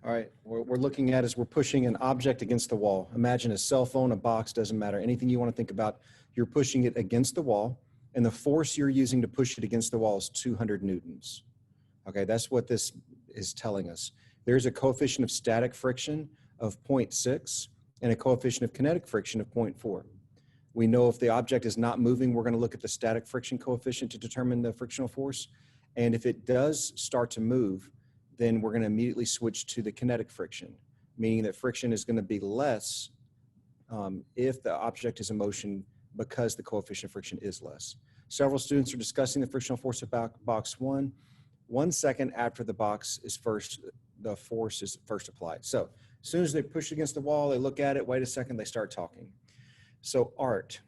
All right, what we're looking at is we're pushing an object against the wall. Imagine a cell phone, a box, doesn't matter. Anything you want to think about, you're pushing it against the wall, and the force you're using to push it against the wall is 200 newtons. Okay, that's what this is telling us. There's a coefficient of static friction of 0.6 and a coefficient of kinetic friction of 0.4. We know if the object is not moving, we're going to look at the static friction coefficient to determine the frictional force. And if it does start to move, then we're going to immediately switch to the kinetic friction, meaning that friction is going to be less if the object is in motion because the coefficient of friction is less. Several students are discussing the frictional force about box 1. 1 second after the force is first applied. So as soon as they push against the wall, they look at it, wait a second, they start talking. So Art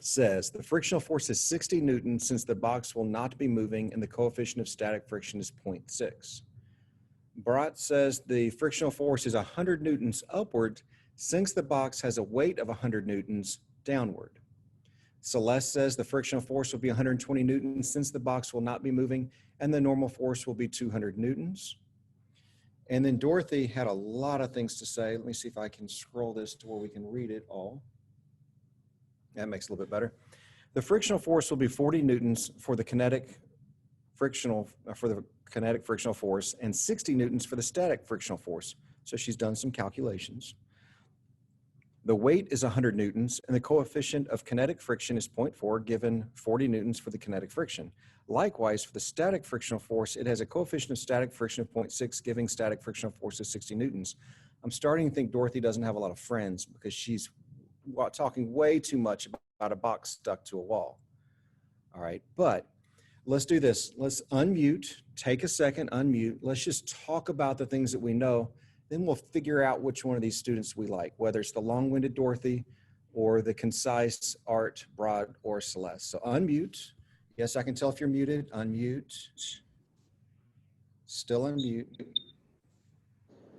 says the frictional force is 60 newtons since the box will not be moving and the coefficient of static friction is 0.6. Brat says the frictional force is 100 newtons upward since the box has a weight of 100 newtons downward. Celeste says the frictional force will be 120 newtons since the box will not be moving and the normal force will be 200 newtons. And then Dorothy had a lot of things to say. Let me see if I can scroll this to where we can read it all. That makes it a little bit better. The frictional force will be 40 newtons for the kinetic frictional force and 60 newtons for the static frictional force. So she's done some calculations. The weight is 100 newtons and the coefficient of kinetic friction is 0.4 given 40 newtons for the kinetic friction. Likewise, for the static frictional force, it has a coefficient of static friction of 0.6 giving static frictional force of 60 newtons. I'm starting to think Dorothy doesn't have a lot of friends because she's talking way too much about a box stuck to a wall. All right, but let's do this. Let's unmute, take a second, unmute. Let's just talk about the things that we know. Then we'll figure out which one of these students we like, whether it's the long-winded Dorothy or the concise Art, Broad, or Celeste. So unmute. Yes, I can tell if you're muted. Unmute. Still unmute.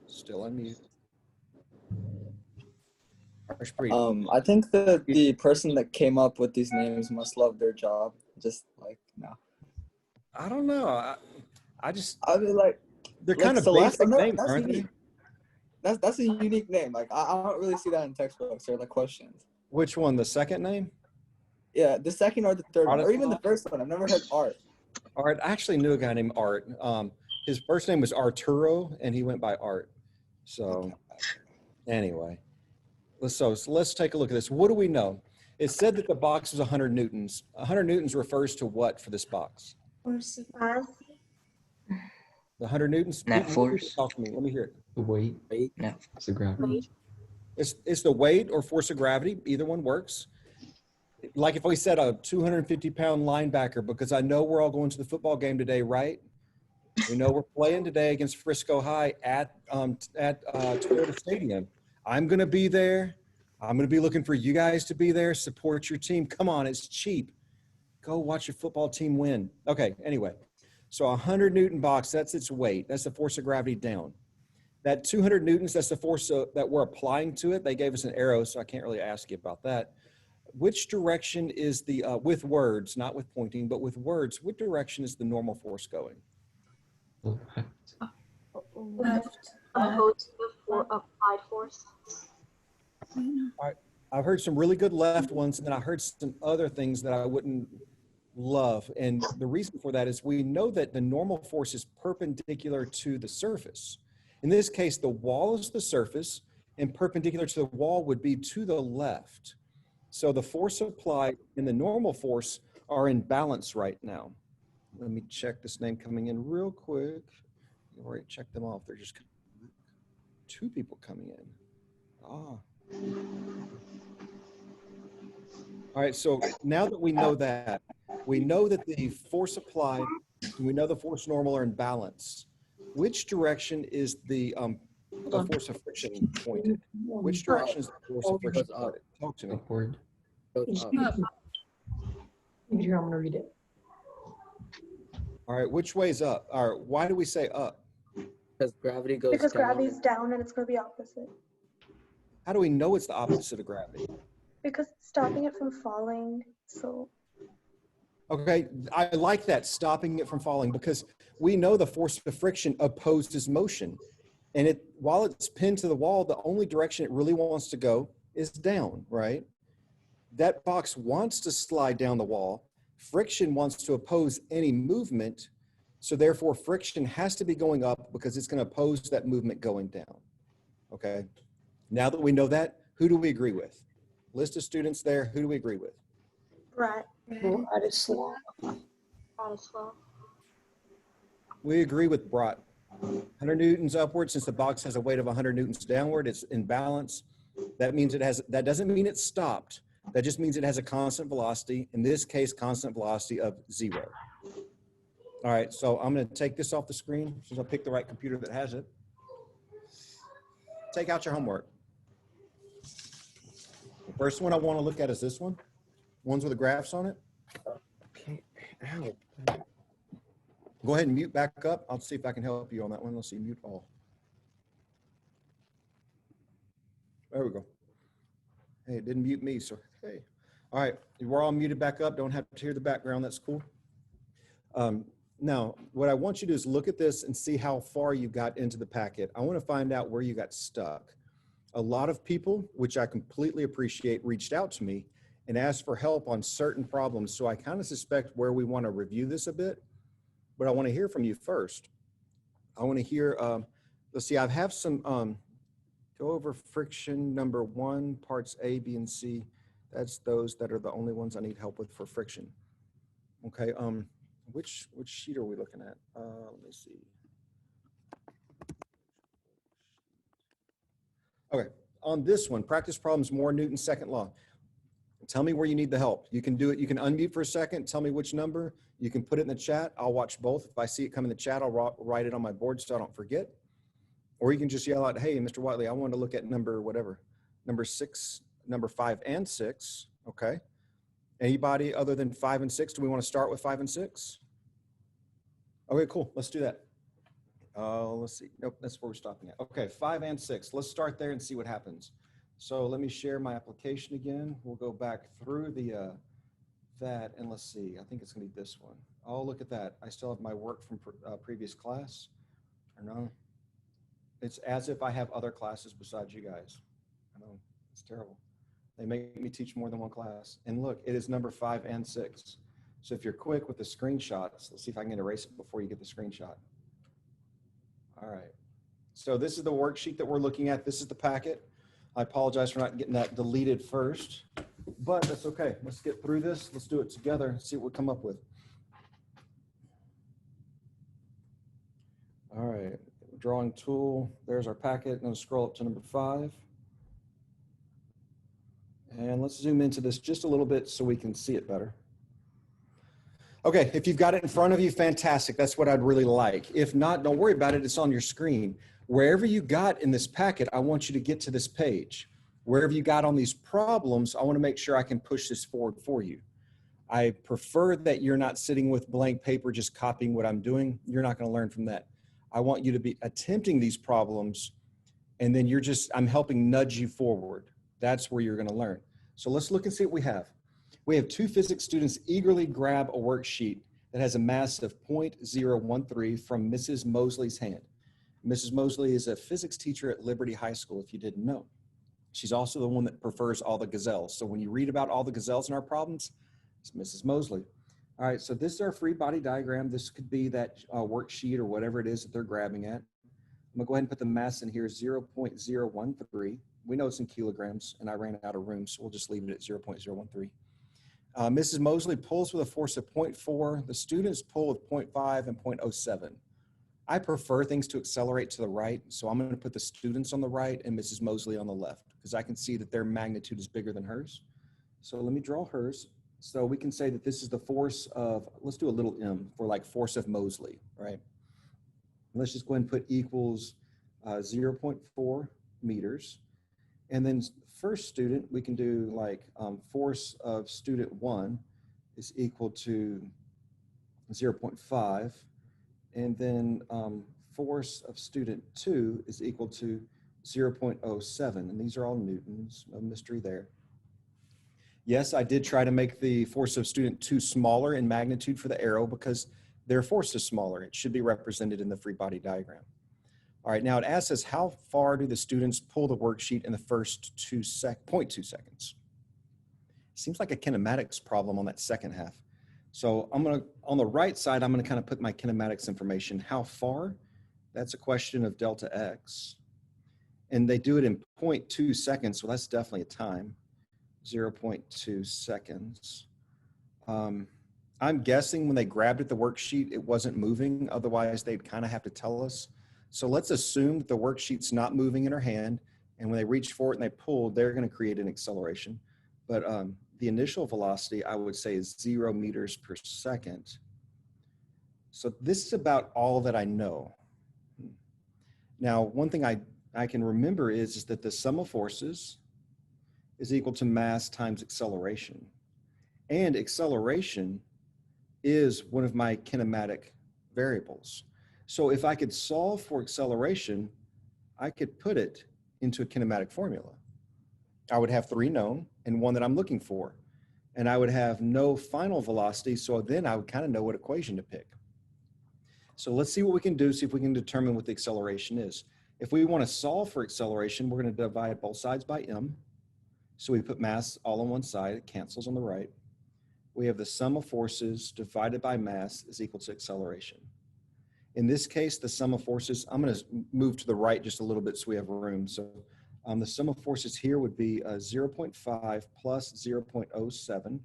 Still unmute. I think that the person that came up with these names must love their job. Just like, no. I don't know. I mean, like, they're kind of basic names, aren't they? That's a unique name. Like, I don't really see that in textbooks or like questions. Which one? The second name? Yeah, the second or the third one, or even the first one. I've never heard Art. Art. I actually knew a guy named Art. His first name was Arturo, and he went by Art. So, anyway, let's take a look at this. What do we know? It said that the box was 100 newtons. 100 newtons refers to what for this box? Force. The 100 newtons? Net force. Talk to me. Let me hear it. The weight. Net force of gravity. It's the weight or force of gravity. Either one works. Like if we said a 250-pound linebacker, because I know we're all going to the football game today, right? We know we're playing today against Frisco High at Toyota Stadium. I'm going to be there. I'm going to be looking for you guys to be there. Support your team. Come on, it's cheap. Go watch your football team win. Okay, anyway. So a 100-newton box, that's its weight. That's the force of gravity down. That 200 newtons, that's the force that we're applying to it. They gave us an arrow, so I can't really ask you about that. Which direction is the, with words, not with pointing, but with words, what direction is the normal force going? Left. Opposed to the applied force. I've heard some really good left ones, and then I heard some other things that I wouldn't love. And the reason for that is we know that the normal force is perpendicular to the surface. In this case, the wall is the surface, and perpendicular to the wall would be to the left. So the force applied and the normal force are in balance right now. Let me check this name coming in real quick. You already checked them off. They're just two people coming in. All right, so now that we know that, we know that the force applied, and we know the force normal are in balance. Which direction is the force of friction pointed? Which direction is the force of friction pointed? Talk to me. Upward. Up. I'm going to read it. All right, which way is up? All right, why do we say up? Because gravity goes Because down. gravity's down and it's going to be opposite. How do we know it's the opposite of gravity? Because it's stopping it from falling, so. Okay, I like that, stopping it from falling, because we know the force of friction opposes motion. And while it's pinned to the wall, the only direction it really wants to go is down, right? That box wants to slide down the wall. Friction wants to oppose any movement. So therefore, friction has to be going up because it's going to oppose that movement going down. Okay. Now that we know that, who do we agree with? List of students there. Who do we agree with? Right. Bratislava. We agree with Brot. 100 newtons upward, since the box has a weight of 100 newtons downward, it's in balance. That means it has, that doesn't mean it's stopped. That just means it has a constant velocity. In this case, constant velocity of 0. All right, so I'm going to take this off the screen since I picked the right computer that has it. Take out your homework. The first one I want to look at is this one. Ones with the graphs on it. Okay. Ow. Go ahead and mute back up. I'll see if I can help you on that one. Let's see, mute all. There we go. Hey, it didn't mute me, so hey. All right, we're all muted back up. Don't have to hear the background. That's cool. Now, what I want you to do is look at this and see how far you got into the packet. I want to find out where you got stuck. A lot of people, which I completely appreciate, reached out to me and asked for help on certain problems. So I kind of suspect where we want to review this a bit, but I want to hear from you first. I want to hear, let's see, I have some, go over friction number 1, parts A, B, and C. That's those that are the only ones I need help with for friction. Okay, which sheet are we looking at? Let me see. Okay, on this one, practice problems, more Newton's second law. Tell me where you need the help. You can do it. You can unmute for a second. Tell me which number. You can put it in the chat. I'll watch both. If I see it come in the chat, I'll write it on my board so I don't forget. Or you can just yell out, hey, Mr. Whiteley, I want to look at number whatever, number 6, number 5 and 6. Okay. Anybody other than 5 and 6? Do we want to start with 5 and 6? Okay, cool. Let's do that. Let's see. Nope, that's where we're stopping at. Okay, 5 and 6. Let's start there and see what happens. So let me share my application again. We'll go back through the that, and let's see. I think it's going to be this one. Oh, look at that. I still have my work from previous class. Or no? It's as if I have other classes besides you guys. I know, it's terrible. They make me teach more than one class. And look, it is number 5 and 6. So if you're quick with the screenshots, let's see if I can erase it before you get the screenshot. All right. So this is the worksheet that we're looking at. This is the packet. I apologize for not getting that deleted first, but that's okay. Let's get through this. Let's do it together and see what we come up with. All right. Drawing tool. There's our packet. I'm going to scroll up to number 5. And let's zoom into this just a little bit so we can see it better. Okay, if you've got it in front of you, fantastic. That's what I'd really like. If not, don't worry about it. It's on your screen. Wherever you got in this packet, I want you to get to this page. Wherever you got on these problems, I want to make sure I can push this forward for you. I prefer that you're not sitting with blank paper just copying what I'm doing. You're not going to learn from that. I want you to be attempting these problems, and then I'm helping nudge you forward. That's where you're going to learn. So let's look and see what we have. We have 2 physics students eagerly grab a worksheet that has a mass of 0.013 from Mrs. Mosley's hand. Mrs. Mosley is a physics teacher at Liberty High School, if you didn't know. She's also the one that prefers all the gazelles. So when you read about all the gazelles in our problems, it's Mrs. Mosley. All right, so this is our free body diagram. This could be that worksheet or whatever it is that they're grabbing at. I'm gonna go ahead and put the mass in here, 0.013. We know it's in kilograms, and I ran out of room, so we'll just leave it at 0.013. Mrs. Mosley pulls with a force of 0.4. The students pull with 0.5 and 0.07. I prefer things to accelerate to the right, so I'm going to put the students on the right and Mrs. Mosley on the left, because I can see that their magnitude is bigger than hers. So let me draw hers. So we can say that this is the force of, let's do a little m for like force of Mosley, right? Let's just go ahead and put equals 0.4 meters. And then first student, we can do like force of student 1 is equal to 0.5. And then force of student 2 is equal to 0.07. And these are all newtons, no mystery there. Yes, I did try to make the force of student 2 smaller in magnitude for the arrow because their force is smaller. It should be represented in the free body diagram. All right, now it asks us how far do the students pull the worksheet in the first 0.2 seconds? Seems like a kinematics problem on that second half. So I'm gonna, on the right side, I'm gonna kind of put my kinematics information. How far? That's a question of delta x. And they do it in 0.2 seconds, so that's definitely a time, 0.2 seconds. I'm guessing when they grabbed at the worksheet, it wasn't moving. Otherwise, they'd kind of have to tell us. So let's assume that the worksheet's not moving in her hand. And when they reach for it and they pull, they're going to create an acceleration. But the initial velocity, I would say, is 0 meters per second. So this is about all that I know. Now, one thing I can remember is that the sum of forces is equal to mass times acceleration. And acceleration is one of my kinematic variables. So if I could solve for acceleration, I could put it into a kinematic formula. I would have 3 known and 1 that I'm looking for. And I would have no final velocity, so then I would kind of know what equation to pick. So let's see what we can do, see if we can determine what the acceleration is. If we want to solve for acceleration, we're going to divide both sides by m. So we put mass all on one side, it cancels on the right. We have the sum of forces divided by mass is equal to acceleration. In this case, the sum of forces, I'm going to move to the right just a little bit so we have room. So the sum of forces here would be 0.5 plus 0.07.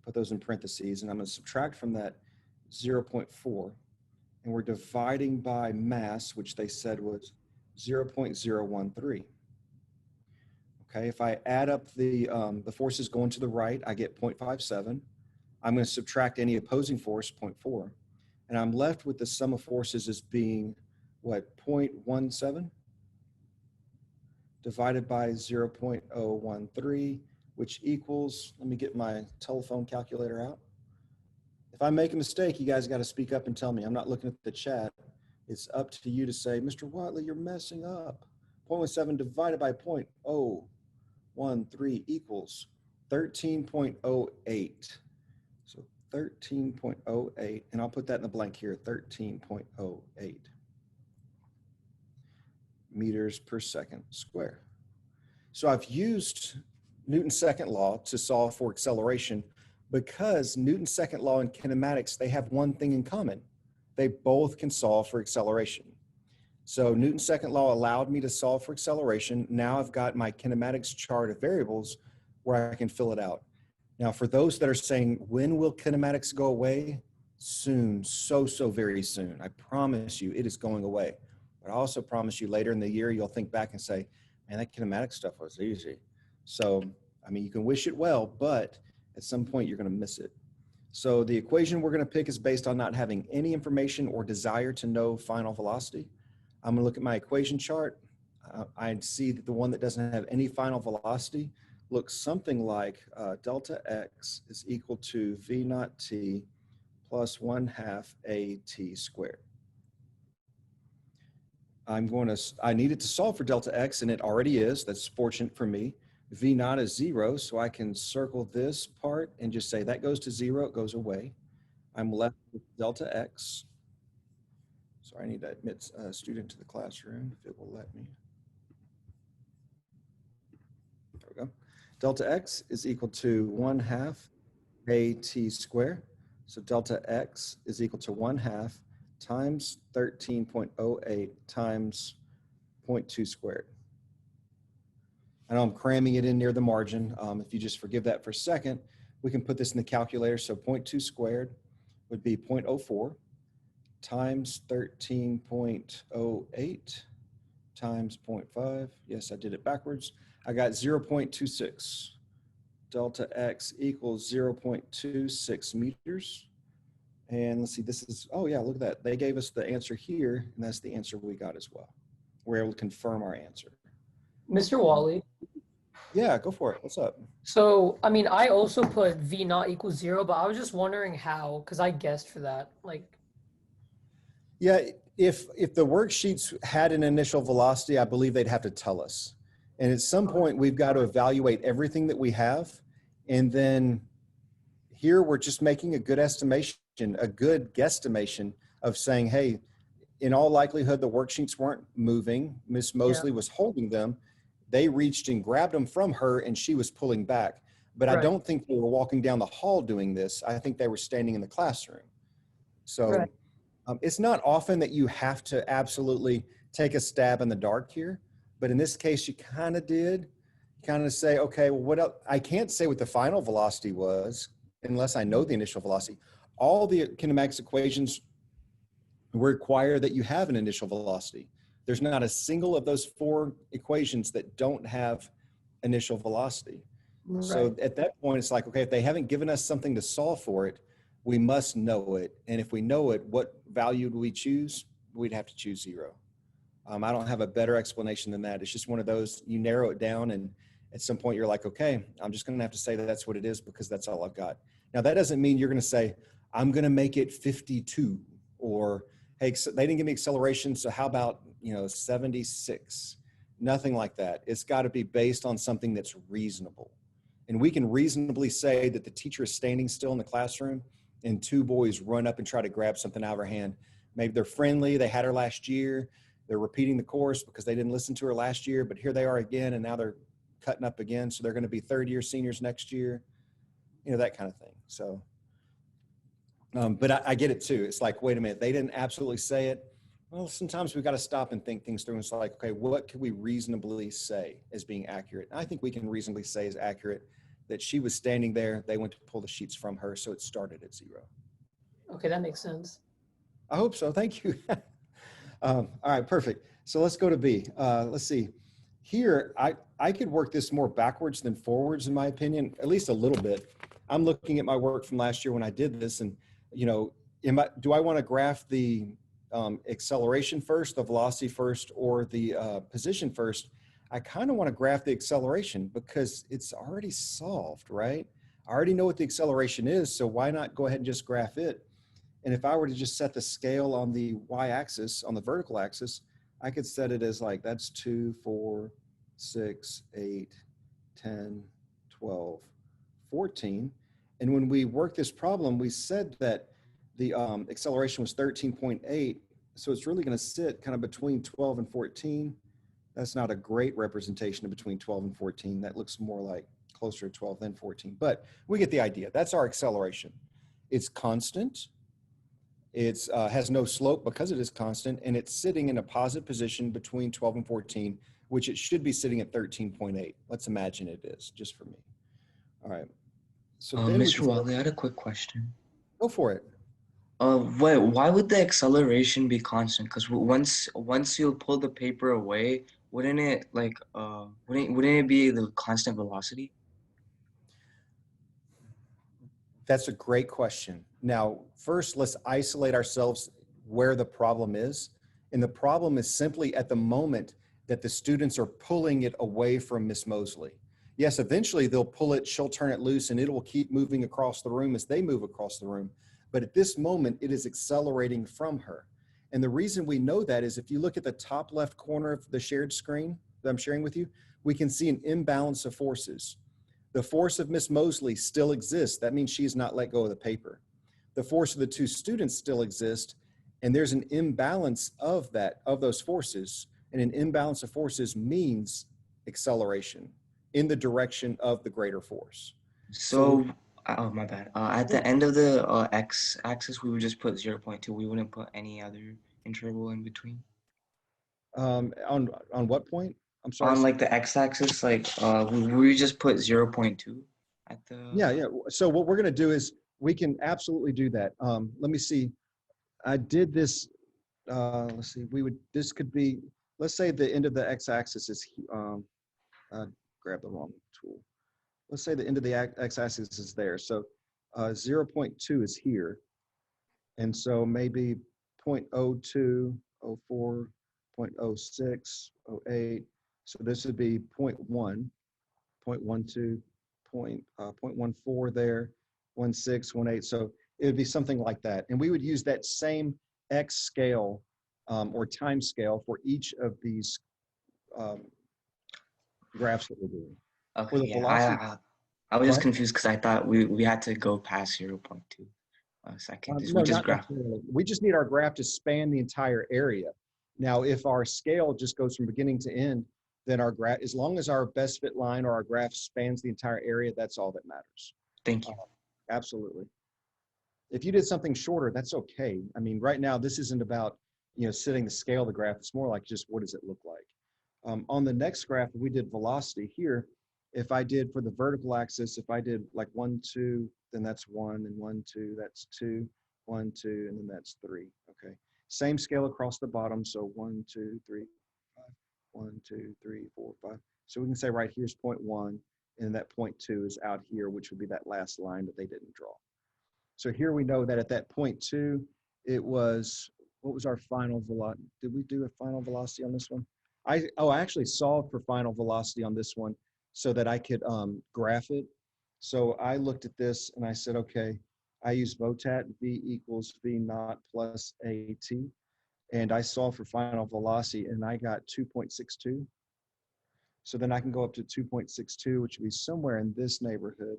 Put those in parentheses, and I'm going to subtract from that 0.4. And we're dividing by mass, which they said was 0.013. Okay, if I add up the forces going to the right, I get 0.57. I'm going to subtract any opposing force, 0.4. And I'm left with the sum of forces as being, what, 0.17 divided by 0.013, which equals, let me get my telephone calculator out. If I make a mistake, you guys got to speak up and tell me. I'm not looking at the chat. It's up to you to say, Mr. Watley, you're messing up. 0.17 divided by 0.013 equals 13.08. So 13.08, and I'll put that in the blank here, 13.08 meters per second square. So I've used Newton's second law to solve for acceleration because Newton's second law and kinematics, they have one thing in common. They both can solve for acceleration. So Newton's second law allowed me to solve for acceleration. Now I've got my kinematics chart of variables where I can fill it out. Now, for those that are saying, when will kinematics go away? Soon, so very soon. I promise you it is going away. But I also promise you later in the year, you'll think back and say, man, that kinematics stuff was easy. So, I mean, you can wish it well, but at some point you're going to miss it. So the equation we're going to pick is based on not having any information or desire to know final velocity. I'm going to look at my equation chart. I see that the one that doesn't have any final velocity looks something like delta x is equal to v naught t plus 1/2 at squared. I needed to solve for delta x, and it already is. That's fortunate for me. V naught is 0, so I can circle this part and just say that goes to 0, it goes away. I'm left with delta x. So I need to admit a student to the classroom if it will let me. There we go. Delta x is equal to 1/2 at squared. So delta x is equal to 1/2 times 13.08 times 0.2 squared. I know I'm cramming it in near the margin. If you just forgive that for a second, we can put this in the calculator. So 0.2 squared would be 0.04 times 13.08 times 0.5. Yes, I did it backwards. I got 0.26. Delta x equals 0.26 meters. And let's see, this is, oh yeah, look at that. They gave us the answer here, and that's the answer we got as well. We're able to confirm our answer. Mr. Wally. Yeah, go for it. What's up? So, I mean, I also put V naught equals 0, but I was just wondering how, because I guessed for that. Like, yeah, if the worksheets had an initial velocity, I believe they'd have to tell us. And at some point, we've got to evaluate everything that we have. And then here we're just making a good estimation, a good guesstimation of saying, hey, in all likelihood, the worksheets weren't moving. Miss Mosley was holding them. They reached and grabbed them from her, and she was pulling back. But I Right. don't think they were walking down the hall doing this. I think they were standing in the classroom. So Right. it's not often that you have to absolutely take a stab in the dark here. But in this case, you kind of did. Kind of say, okay, well, what else? I can't say what the final velocity was unless I know the initial velocity. All the kinematics equations require that you have an initial velocity. There's not a single of those 4 equations that don't have initial velocity. Right. So at that point, it's like, okay, if they haven't given us something to solve for it, we must know it. And if we know it, what value do we choose? We'd have to choose 0. I don't have a better explanation than that. It's just one of those, you narrow it down, and at some point you're like, okay, I'm just going to have to say that that's what it is because that's all I've got. Now, that doesn't mean you're going to say, I'm going to make it 52, or, hey, they didn't give me acceleration, so how about, 76? Nothing like that. It's got to be based on something that's reasonable. And we can reasonably say that the teacher is standing still in the classroom and 2 boys run up and try to grab something out of her hand. Maybe they're friendly, they had her last year, they're repeating the course because they didn't listen to her last year, but here they are again, and now they're cutting up again. So they're going to be 3rd-year seniors next year, that kind of thing. So, but I get it too. It's like, wait a minute, they didn't absolutely say it. Well, sometimes we've got to stop and think things through. It's like, okay, what could we reasonably say as being accurate? And I think we can reasonably say is accurate that she was standing there. They went to pull the sheets from her, so it started at 0. Okay, that makes sense. I hope so. Thank you. All right, perfect. So let's go to B. Let's see. Here, I could work this more backwards than forwards, in my opinion, at least a little bit. I'm looking at my work from last year when I did this, and do I want to graph the acceleration first, the velocity first, or the position first? I kind of want to graph the acceleration because it's already solved, right? I already know what the acceleration is, so why not go ahead and just graph it? And if I were to just set the scale on the y-axis, on the vertical axis, I could set it as like, that's 2, 4, 6, 8, 10, 12, 14. And when we worked this problem, we said that the acceleration was 13.8. So it's really going to sit kind of between 12 and 14. That's not a great representation of between 12 and 14. That looks more like closer to 12 than 14. But we get the idea. That's our acceleration. It's constant. It has no slope because it is constant, and it's sitting in a positive position between 12 and 14, which it should be sitting at 13.8. Let's imagine it is, just for me. All right. So then Mr. Wiley, I had a quick question. Go for it. Why would the acceleration be constant? Because once you pull the paper away, wouldn't it wouldn't it be the constant velocity? That's a great question. Now, first, let's isolate ourselves where the problem is. And the problem is simply at the moment that the students are pulling it away from Miss Mosley. Yes, eventually they'll pull it, she'll turn it loose, and it will keep moving across the room as they move across the room. But at this moment, it is accelerating from her. And the reason we know that is if you look at the top left corner of the shared screen that I'm sharing with you, we can see an imbalance of forces. The force of Miss Mosley still exists. That means she's not let go of the paper. The force of the 2 students still exists, and there's an imbalance of those forces. And an imbalance of forces means acceleration in the direction of the greater force. So oh, my bad. At the end of the x-axis, we would just put 0.2. We wouldn't put any other interval in between. On what point? I'm sorry. On like the x-axis, we just put 0.2 at the. Yeah. So what we're going to do is we can absolutely do that. Let me see. I did this. Let's see. This could be. Let's say the end of the x-axis is. Grab the wrong tool. Let's say the end of the x-axis is there. So 0.2 is here. And so maybe 0.02, 04, 0.06, 08. So this would be 0.1, 0.12, 0.14 there, 16, 18. So it would be something like that. And we would use that same X scale or time scale for each of these graphs that we're doing. Okay, yeah, I was just confused because I thought we had to go past 0.2. second? No, We just not graph. necessarily. We just need our graph to span the entire area. Now, if our scale just goes from beginning to end, then our graph, as long as our best fit line or our graph spans the entire area, that's all that matters. Thank you. Absolutely. If you did something shorter, that's okay. I mean, right now, this isn't about, setting the scale of the graph. It's more like just what does it look like? On the next graph, we did velocity here. If I did for the vertical axis, if I did like 1, 2, then that's 1, and 1, 2, that's 2, 1, 2, and then that's 3. Okay. Same scale across the bottom. So 1, 2, 3, 5, 1, 2, 3, 4, 5. So we can say right here's 0.1, and that 0.2 is out here, which would be that last line that they didn't draw. So here we know that at that 0.2, it was, what was our final velocity? Did we do a final velocity on this one? I actually solved for final velocity on this one so that I could graph it. So I looked at this and I said, okay, I use VOTAT, V equals V naught plus AT. And I solved for final velocity and I got 2.62. So then I can go up to 2.62, which would be somewhere in this neighborhood,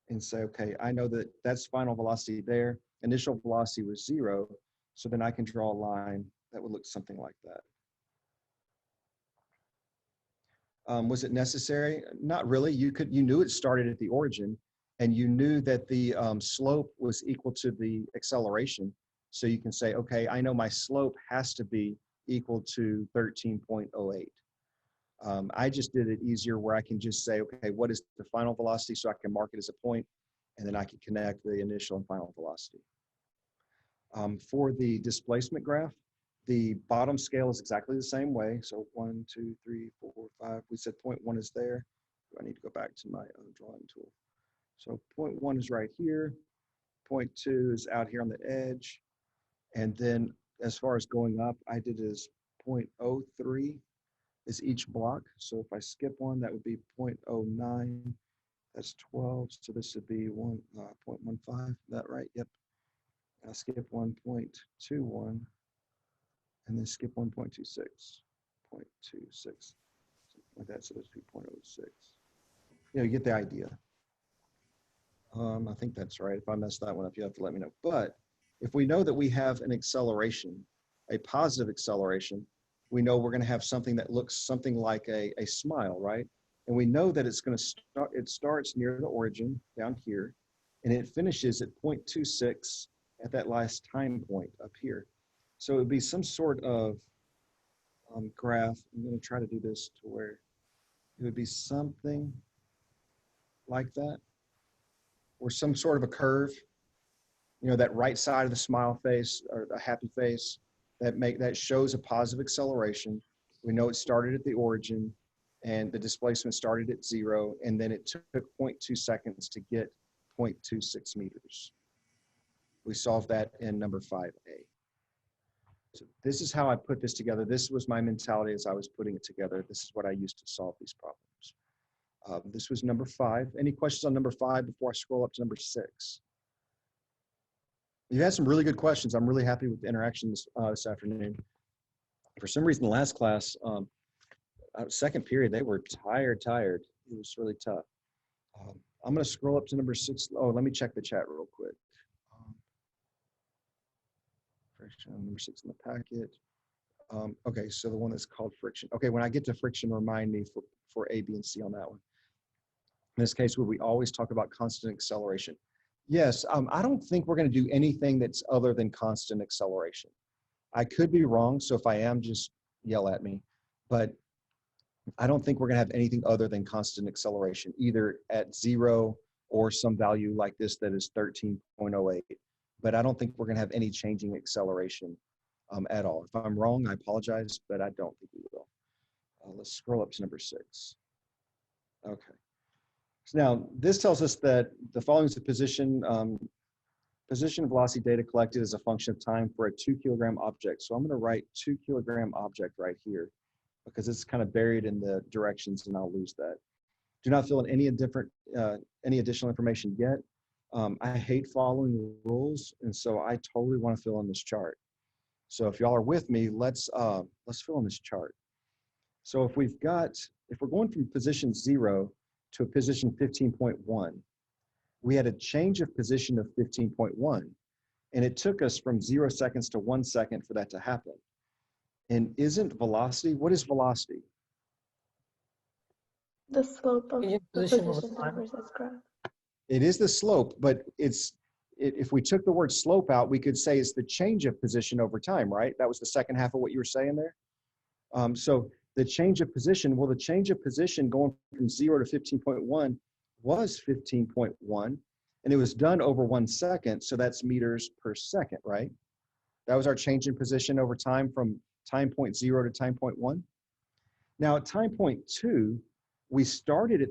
and say, okay, I know that that's final velocity there. Initial velocity was 0. So then I can draw a line that would look something like that. Was it necessary? Not really. You knew it started at the origin, and you knew that the slope was equal to the acceleration. So you can say, okay, I know my slope has to be equal to 13.08. I just did it easier where I can just say, okay, what is the final velocity? So I can mark it as a point, and then I can connect the initial and final velocity. For the displacement graph, the bottom scale is exactly the same way. So 1, 2, 3, 4, 5. We said 0.1 is there. I need to go back to my drawing tool. So 0.1 is right here. 0.2 is out here on the edge. And then as far as going up, I did is 0.03 is each block. So if I skip one, that would be 0.09. That's 12. So this would be 0.15. Is that right? Yep. I'll skip 1.21. And then skip 1.26, 0.26, like that, so this would be 0.06. You get the idea. I think that's right. If I messed that one up, you have to let me know. But if we know that we have an acceleration, a positive acceleration, we know we're going to have something that looks something like a smile, right? And we know that it's going to start, it starts near the origin down here, and it finishes at 0.26 at that last time point up here. So it would be some sort of graph. I'm going to try to do this to where it would be something like that, or some sort of a curve. That right side of the smile face or the happy face that shows a positive acceleration. We know it started at the origin, and the displacement started at 0, and then it took 0.2 seconds to get 0.26 meters. We solved that in number 5A. So this is how I put this together. This was my mentality as I was putting it together. This is what I used to solve these problems. This was number 5. Any questions on number 5 before I scroll up to number 6? You had some really good questions. I'm really happy with the interaction this afternoon. For some reason, the last class, second period, they were tired. It was really tough. I'm going to scroll up to number 6. Oh, let me check the chat real quick. Number 6 in the packet. Okay, so the one that's called friction. Okay, when I get to friction, remind me for A, B, and C on that one. In this case, would we always talk about constant acceleration? Yes, I don't think we're going to do anything that's other than constant acceleration. I could be wrong, so if I am, just yell at me. But I don't think we're going to have anything other than constant acceleration, either at 0 or some value like this that is 13.08. But I don't think we're going to have any changing acceleration at all. If I'm wrong, I apologize, but I don't think we will. Let's scroll up to number 6. Okay. So now this tells us that the following is the position velocity data collected as a function of time for a 2 kilogram object. So I'm going to write 2 kilogram object right here because it's kind of buried in the directions and I'll lose that. Do not fill in any additional information yet. I hate following rules, and so I totally want to fill in this chart. So if y'all are with me, let's fill in this chart. So if we're going from position 0 to a position 15.1, we had a change of position of 15.1. And it took us from 0 seconds to 1 second for that to happen. And isn't velocity, what is velocity? The slope of Change in the position over position time. versus graph. It is the slope, but if we took the word slope out, we could say it's the change of position over time, right? That was the second half of what you were saying there. So the change of position, well, the change of position going from 0 to 15.1 was 15.1, and it was done over 1 second, so that's meters per second, right? That was our change in position over time from time point 0 to time point 1. Now at time point 2, we started at,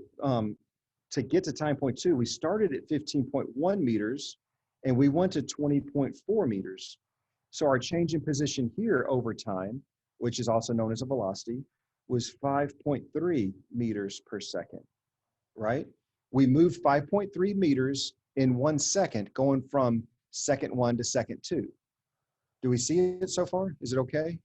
to get to time point 2, we started at 15.1 meters, and we went to 20.4 meters. So our change in position here over time, which is also known as a velocity, was 5.3 meters per second, right? We moved 5.3 meters in 1 second, going from second 1 to second 2. Do we see it so far? Is it okay?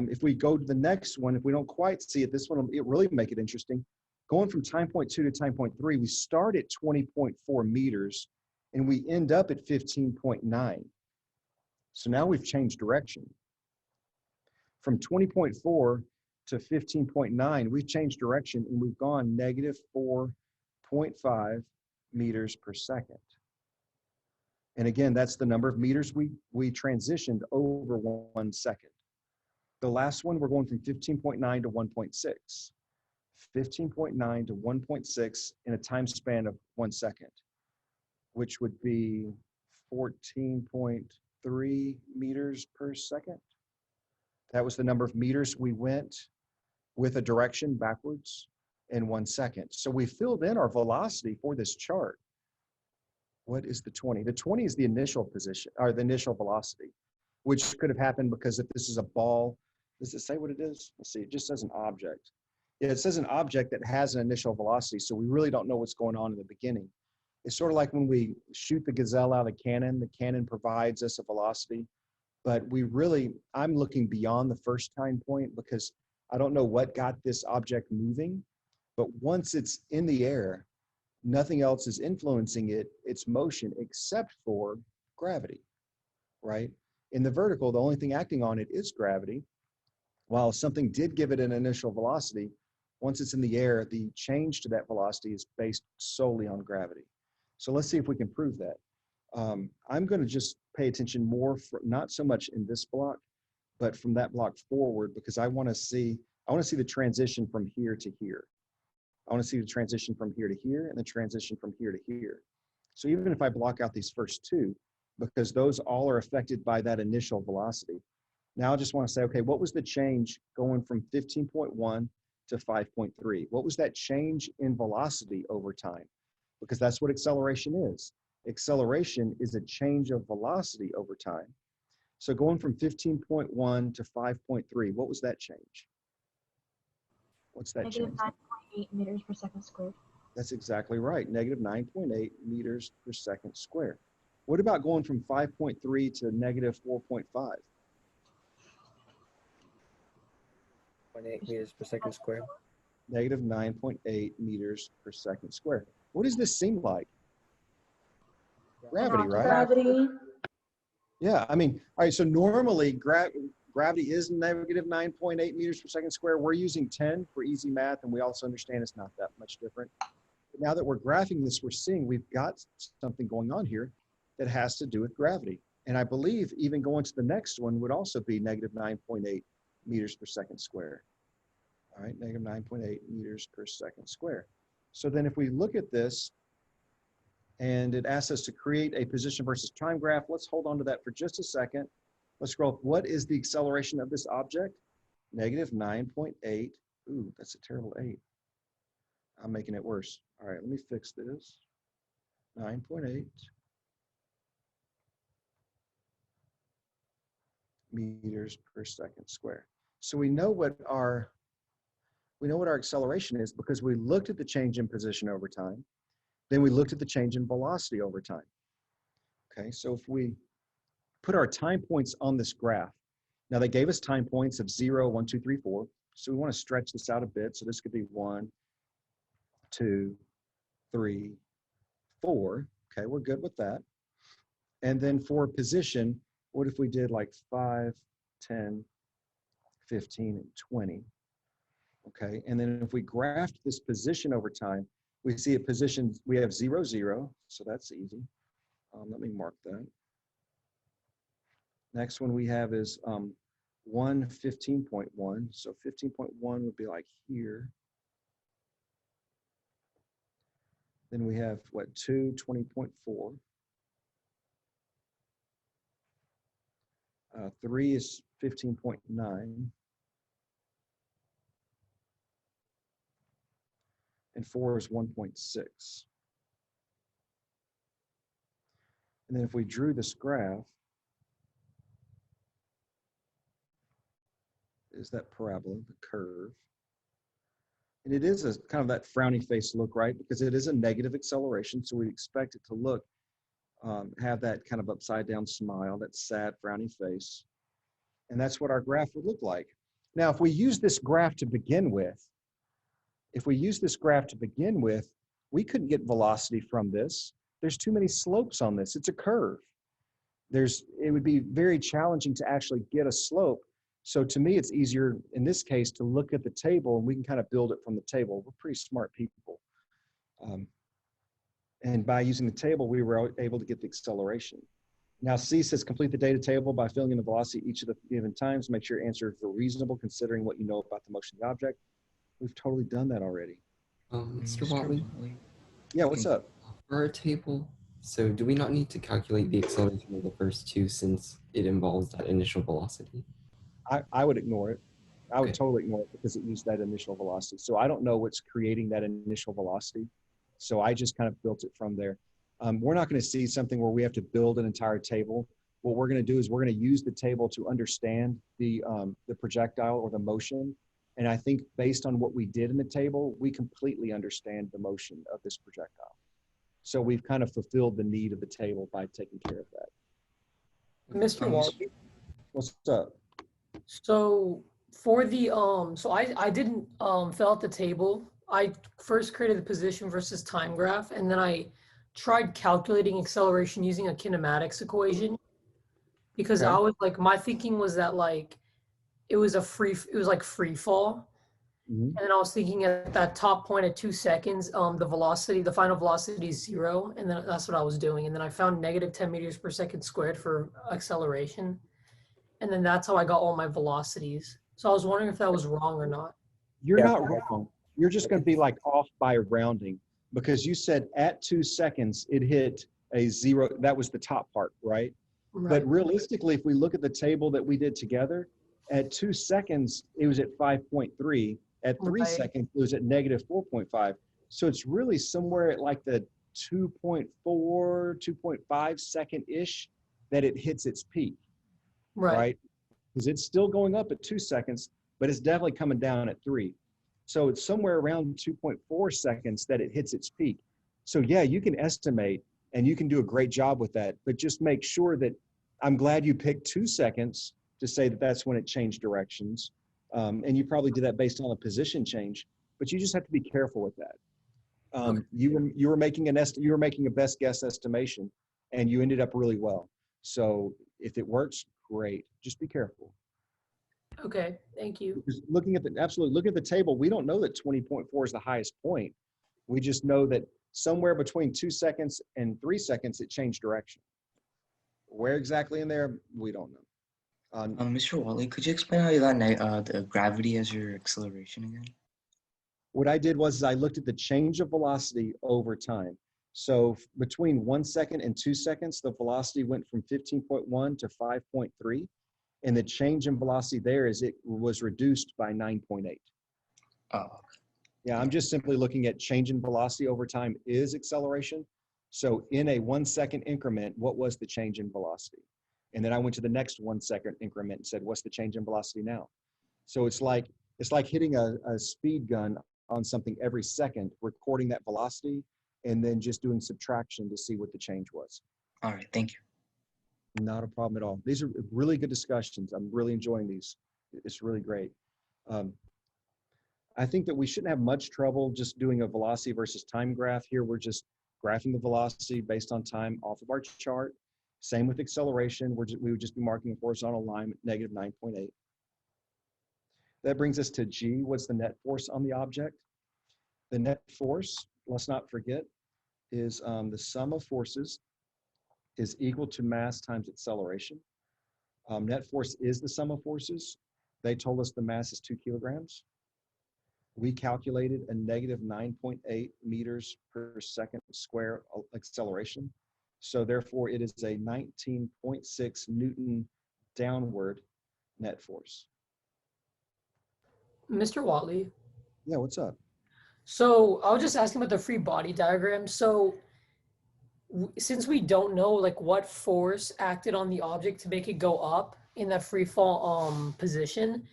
If we go to the next one, if we don't quite see it, this one will really make it interesting. Going from time point 2 to time point 3, we start at 20.4 meters and we end up at 15.9. So now we've changed direction. From 20.4 to 15.9, we've changed direction and we've gone negative 4.5 meters per second. And again, that's the number of meters we transitioned over 1 second. The last one, we're going from 15.9 to 1.6. 15.9 to 1.6 in a time span of 1 second, which would be 14.3 meters per second. That was the number of meters we went with a direction backwards in 1 second. So we filled in our velocity for this chart. What is the 20? The 20 is the initial position, or the initial velocity, which could have happened because if this is a ball, does it say what it is? Let's see, it just says an object. Yeah, it says an object that has an initial velocity, so we really don't know what's going on in the beginning. It's sort of like when we shoot the gazelle out of the cannon provides us a velocity, but I'm looking beyond the first time point because I don't know what got this object moving, but once it's in the air, nothing else is influencing its motion except for gravity, right? In the vertical, the only thing acting on it is gravity. While something did give it an initial velocity, once it's in the air, the change to that velocity is based solely on gravity. So let's see if we can prove that. I'm going to just pay attention more, not so much in this block, but from that block forward, because I want to see the transition from here to here. I want to see the transition from here to here and the transition from here to here. So even if I block out these first two, because those all are affected by that initial velocity. Now I just want to say, okay, what was the change going from 15.1 to 5.3? What was that change in velocity over time? Because that's what acceleration is. Acceleration is a change of velocity over time. So going from 15.1 to 5.3, what was that change? What's that Negative change? 9.8 meters per second squared. That's exactly right, negative 9.8 meters per second squared. What about going from 5.3 to negative 4.5? 0.8 meters per second squared. Negative 9.8 meters per second squared. What does this seem like? Gravity, right? Gravity. Yeah, I mean, all right, so normally gravity is negative 9.8 meters per second squared. We're using 10 for easy math, and we also understand it's not that much different. But now that we're graphing this, we're seeing we've got something going on here that has to do with gravity. And I believe even going to the next one would also be negative 9.8 meters per second squared. All right, negative 9.8 meters per second squared. So then if we look at this, and it asks us to create a position versus time graph, let's hold on to that for just a second. Let's scroll up. What is the acceleration of this object? Negative 9.8. Ooh, that's a terrible 8. I'm making it worse. All right, let me fix this. 9.8 meters per second squared. So we know what our acceleration is because we looked at the change in position over time. Then we looked at the change in velocity over time. Okay, so if we put our time points on this graph, now they gave us time points of 0, 1, 2, 3, 4. So we want to stretch this out a bit. So this could be 1, 2, 3, 4. Okay, we're good with that. And then for position, what if we did like 5, 10, 15, and 20? Okay, and then if we graphed this position over time, we see a position, we have 0, 0, so that's easy. Let me mark that. Next one we have is 1, 15.1. So 15.1 would be like here. Then we have what, 2, 20.4. 3 is 15.9. And 4 is 1.6. And then if we drew this graph, is that parabola, the curve. And it is a kind of that frowny face look, right? Because it is a negative acceleration, so we expect it to look, have that kind of upside down smile, that sad frowny face. And that's what our graph would look like. Now, if we use this graph to begin with, we couldn't get velocity from this. There's too many slopes on this. It's a curve. It would be very challenging to actually get a slope. So to me, it's easier in this case to look at the table and we can kind of build it from the table. We're pretty smart people. And by using the table, we were able to get the acceleration. Now C says complete the data table by filling in the velocity each of the given times. Make sure your answers are reasonable considering what you know about the motion of the object. We've totally done that already. Mr. Watley? Yeah, what's up? For our table, so do we not need to calculate the acceleration of the first two since it involves that initial velocity? I would ignore it. I would Okay. totally ignore it because it used that initial velocity. So I don't know what's creating that initial velocity. So I just kind of built it from there. We're not going to see something where we have to build an entire table. What we're going to do is we're going to use the table to understand the projectile or the motion. And I think based on what we did in the table, we completely understand the motion of this projectile. So we've kind of fulfilled the need of the table by taking care of that. Mr. Watley. What's up? So for the so I didn't fill out the table. I first created the position versus time graph, and then I tried calculating acceleration using a kinematics equation because Okay. I was like, my thinking was that like it was like free fall. Mhm. And then I was thinking at that top point at 2 seconds, the final velocity is 0. And then that's what I was doing. And then I found negative 10 meters per second squared for acceleration. And then that's how I got all my velocities. So I was wondering if that was wrong or not. You're Yeah. not wrong. You're just going to be like off by rounding because you said at 2 seconds it hit a 0. That was the top part, right? Right. But realistically, if we look at the table that we did together, at 2 seconds, it was at 5.3. At 3 Right. seconds, it was at negative 4.5. So it's really somewhere at like the 2.4, 2.5 second-ish that it hits its peak, right? Because it's still going up at 2 seconds, but it's definitely coming down at 3. So it's somewhere around 2.4 seconds that it hits its peak. So yeah, you can estimate and you can do a great job with that, but just make sure that I'm glad you picked 2 seconds to say that that's when it changed directions. And you probably did that based on a position change, but you just have to be careful with that. Okay. You were making a best guess estimation and you ended up really well. So if it works, great. Just be careful. Okay, thank you. Because looking at the table, we don't know that 20.4 is the highest point. We just know that somewhere between 2 seconds and 3 seconds, it changed direction. Where exactly in there, we don't know. Mr. Watley, could you explain how you got the gravity as your acceleration again? What I did was I looked at the change of velocity over time. So between 1 second and 2 seconds, the velocity went from 15.1 to 5.3. And the change in velocity there is it was reduced by 9.8. Oh, Yeah, I'm just simply looking at change in velocity over time is acceleration. So in a 1 second increment, what was the change in velocity? And then I went to the next 1 second increment and said, what's the change in velocity now? So it's like hitting a speed gun on something every second, recording that velocity, and then just doing subtraction to see what the change was. all right. Thank you. Not a problem at all. These are really good discussions. I'm really enjoying these. It's really great. I think that we shouldn't have much trouble just doing a velocity versus time graph here. We're just graphing the velocity based on time off of our chart. Same with acceleration. We would just be marking a horizontal line at -9.8. That brings us to G. What's the net force on the object? The net force, let's not forget, is the sum of forces is equal to mass times acceleration. Net force is the sum of forces. They told us the mass is 2 kilograms. We calculated a -9.8 meters per second square acceleration. So therefore it is a 19.6 Newton downward net force. Mr. Watley. Yeah, what's up? So I was just asking about the free body diagram. So since we don't know like what force acted on the object to make it go up in that free fall position,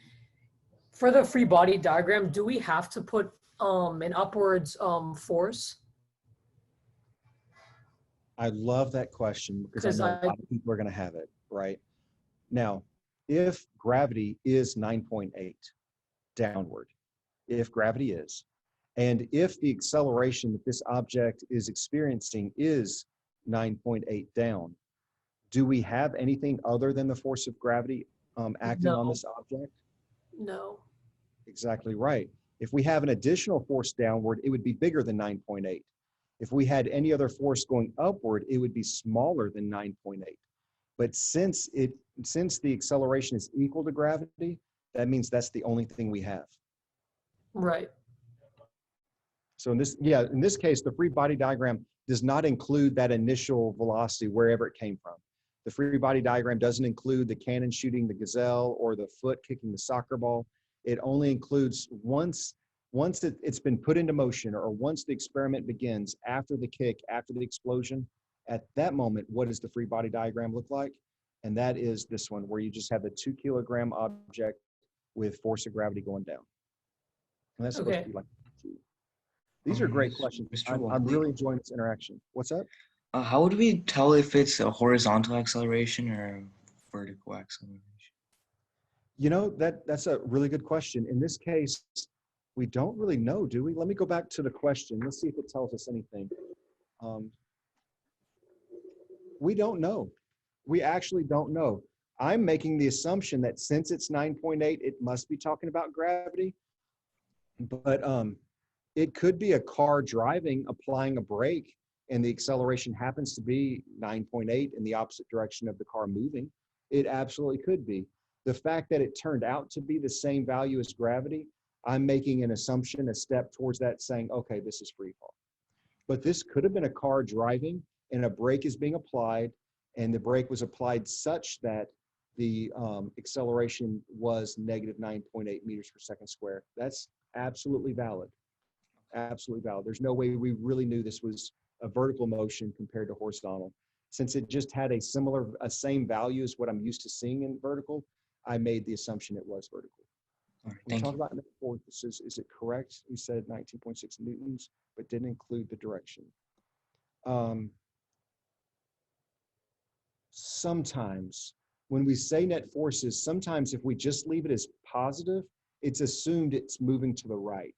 for the free body diagram, do we have to put an upwards force? I love that question because I know a lot of people are going to have it, right? Now, if gravity is 9.8 downward, if gravity is, and if the acceleration that this object is experiencing is 9.8 down, do we have anything other than the force of gravity acting on this object? No. Exactly right. If we have an additional force downward, it would be bigger than 9.8. If we had any other force going upward, it would be smaller than 9.8. But since the acceleration is equal to gravity, that means that's the only thing we have. Right. So in this case, the free body diagram does not include that initial velocity wherever it came from. The free body diagram doesn't include the cannon shooting the gazelle or the foot kicking the soccer ball. It only includes once it's been put into motion, or once the experiment begins, after the kick, after the explosion. At that moment, what does the free body diagram look like? And that is this one, where you just have a 2 kilogram object with force of gravity going down. And that's supposed to be like these are great questions. I'm really enjoying this interaction. What's up? How would we tell if it's a horizontal acceleration or a vertical acceleration? You know, that's a really good question. In this case, we don't really know, do we? Let me go back to the question. Let's see if it tells us anything. We don't know. We actually don't know. I'm making the assumption that since it's 9.8, it must be talking about gravity. But it could be a car driving, applying a brake, and the acceleration happens to be 9.8 in the opposite direction of the car moving. It absolutely could be. The fact that it turned out to be the same value as gravity, I'm making an assumption, a step towards that, saying, okay, this is free fall. But this could have been a car driving and a brake is being applied, and the brake was applied such that the acceleration was -9.8 meters per second square. That's absolutely valid. Absolutely valid. There's no way we really knew this was a vertical motion compared to horizontal. Since it just had a same value as what I'm used to seeing in vertical, I made the assumption it was vertical. All right, We talked about net force. Is it correct? We said 19.6 newtons, but didn't include the direction. Sometimes when we say net forces, sometimes if we just leave it as positive, it's assumed it's moving to the right.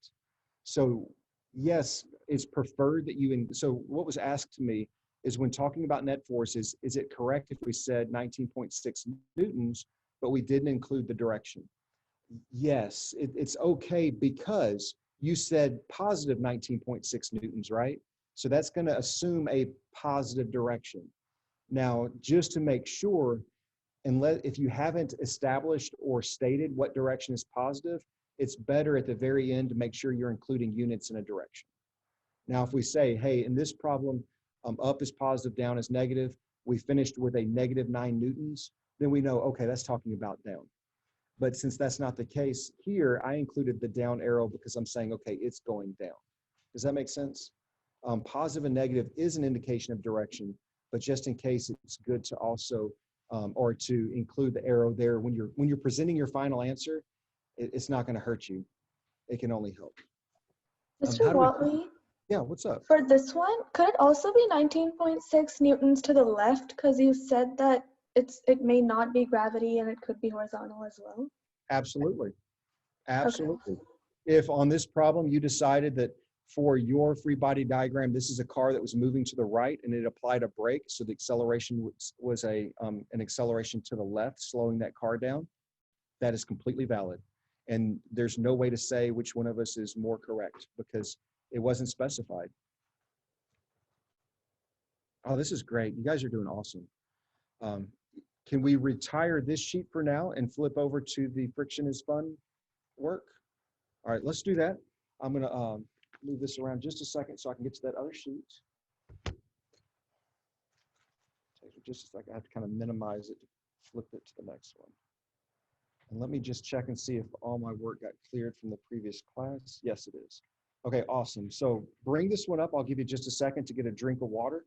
So yes, it's preferred that so what was asked to me is, when talking about net forces, is it correct if we said 19.6 newtons, but we didn't include the direction? Yes, it's okay, because you said positive 19.6 newtons, right? So that's going to assume a positive direction. Now, just to make sure, if you haven't established or stated what direction is positive, it's better at the very end to make sure you're including units in a direction. Now, if we say, hey, in this problem, up is positive, down is negative, we finished with a -9 newtons, then we know, okay, that's talking about down. But since that's not the case here, I included the down arrow because I'm saying, okay, it's going down. Does that make sense? Positive and negative is an indication of direction, but just in case, it's good to also, or to include the arrow there when you're presenting your final answer. It's not going to hurt you. It can only help. Mr. Watley? Yeah, what's up? For this one, could it also be 19.6 newtons to the left? Because you said that it may not be gravity and it could be horizontal as well. Absolutely. Absolutely. Okay. If on this problem you decided that for your free body diagram, this is a car that was moving to the right and it applied a brake. So the acceleration was an acceleration to the left, slowing that car down. That is completely valid. And there's no way to say which one of us is more correct because it wasn't specified. Oh, this is great. You guys are doing awesome. Can we retire this sheet for now and flip over to the friction is fun work? All right, let's do that. I'm going to move this around just a second so I can get to that other sheet. Take just a second. I have to kind of minimize it to flip it to the next one. And let me just check and see if all my work got cleared from the previous class. Yes, it is. Okay, awesome. So bring this one up. I'll give you just a second to get a drink of water.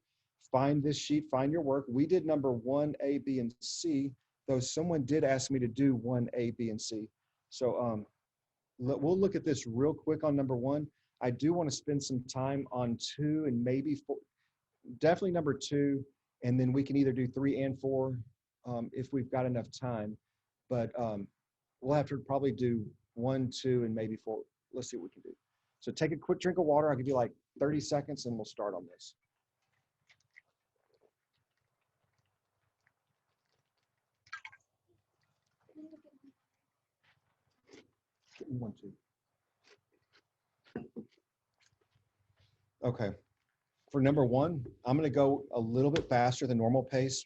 Find this sheet, find your work. We did number 1A, B, and C, though someone did ask me to do 1A, B, and C. So we'll look at this real quick on number 1. I do want to spend some time on 2 and maybe 4, definitely number 2, and then we can either do 3 and 4 if we've got enough time. But we'll have to probably do 1, 2, and maybe 4. Let's see what we can do. So take a quick drink of water. I'll give you like 30 seconds and we'll start on this. Give me 1, 2. Okay. For number 1, I'm going to go a little bit faster than normal pace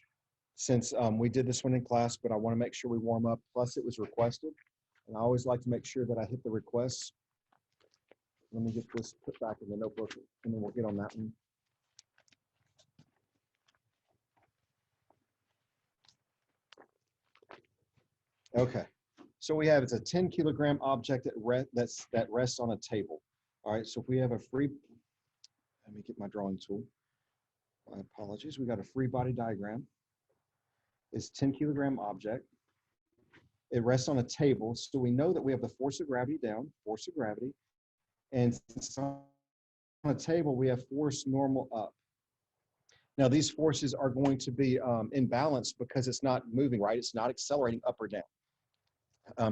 since we did this one in class, but I want to make sure we warm up. Plus, it was requested, and I always like to make sure that I hit the requests. Let me get this put back in the notebook, and then we'll get on that one. Okay. So we have, it's a 10 kilogram object that rests on a table. All right, so if we have a free, let me get my drawing tool. My apologies. We got a free body diagram. It's 10 kilogram object. It rests on a table. So we know that we have the force of gravity down, force of gravity. And since on a table, we have force normal up. Now these forces are going to be in balance because it's not moving, right? It's not accelerating up or down.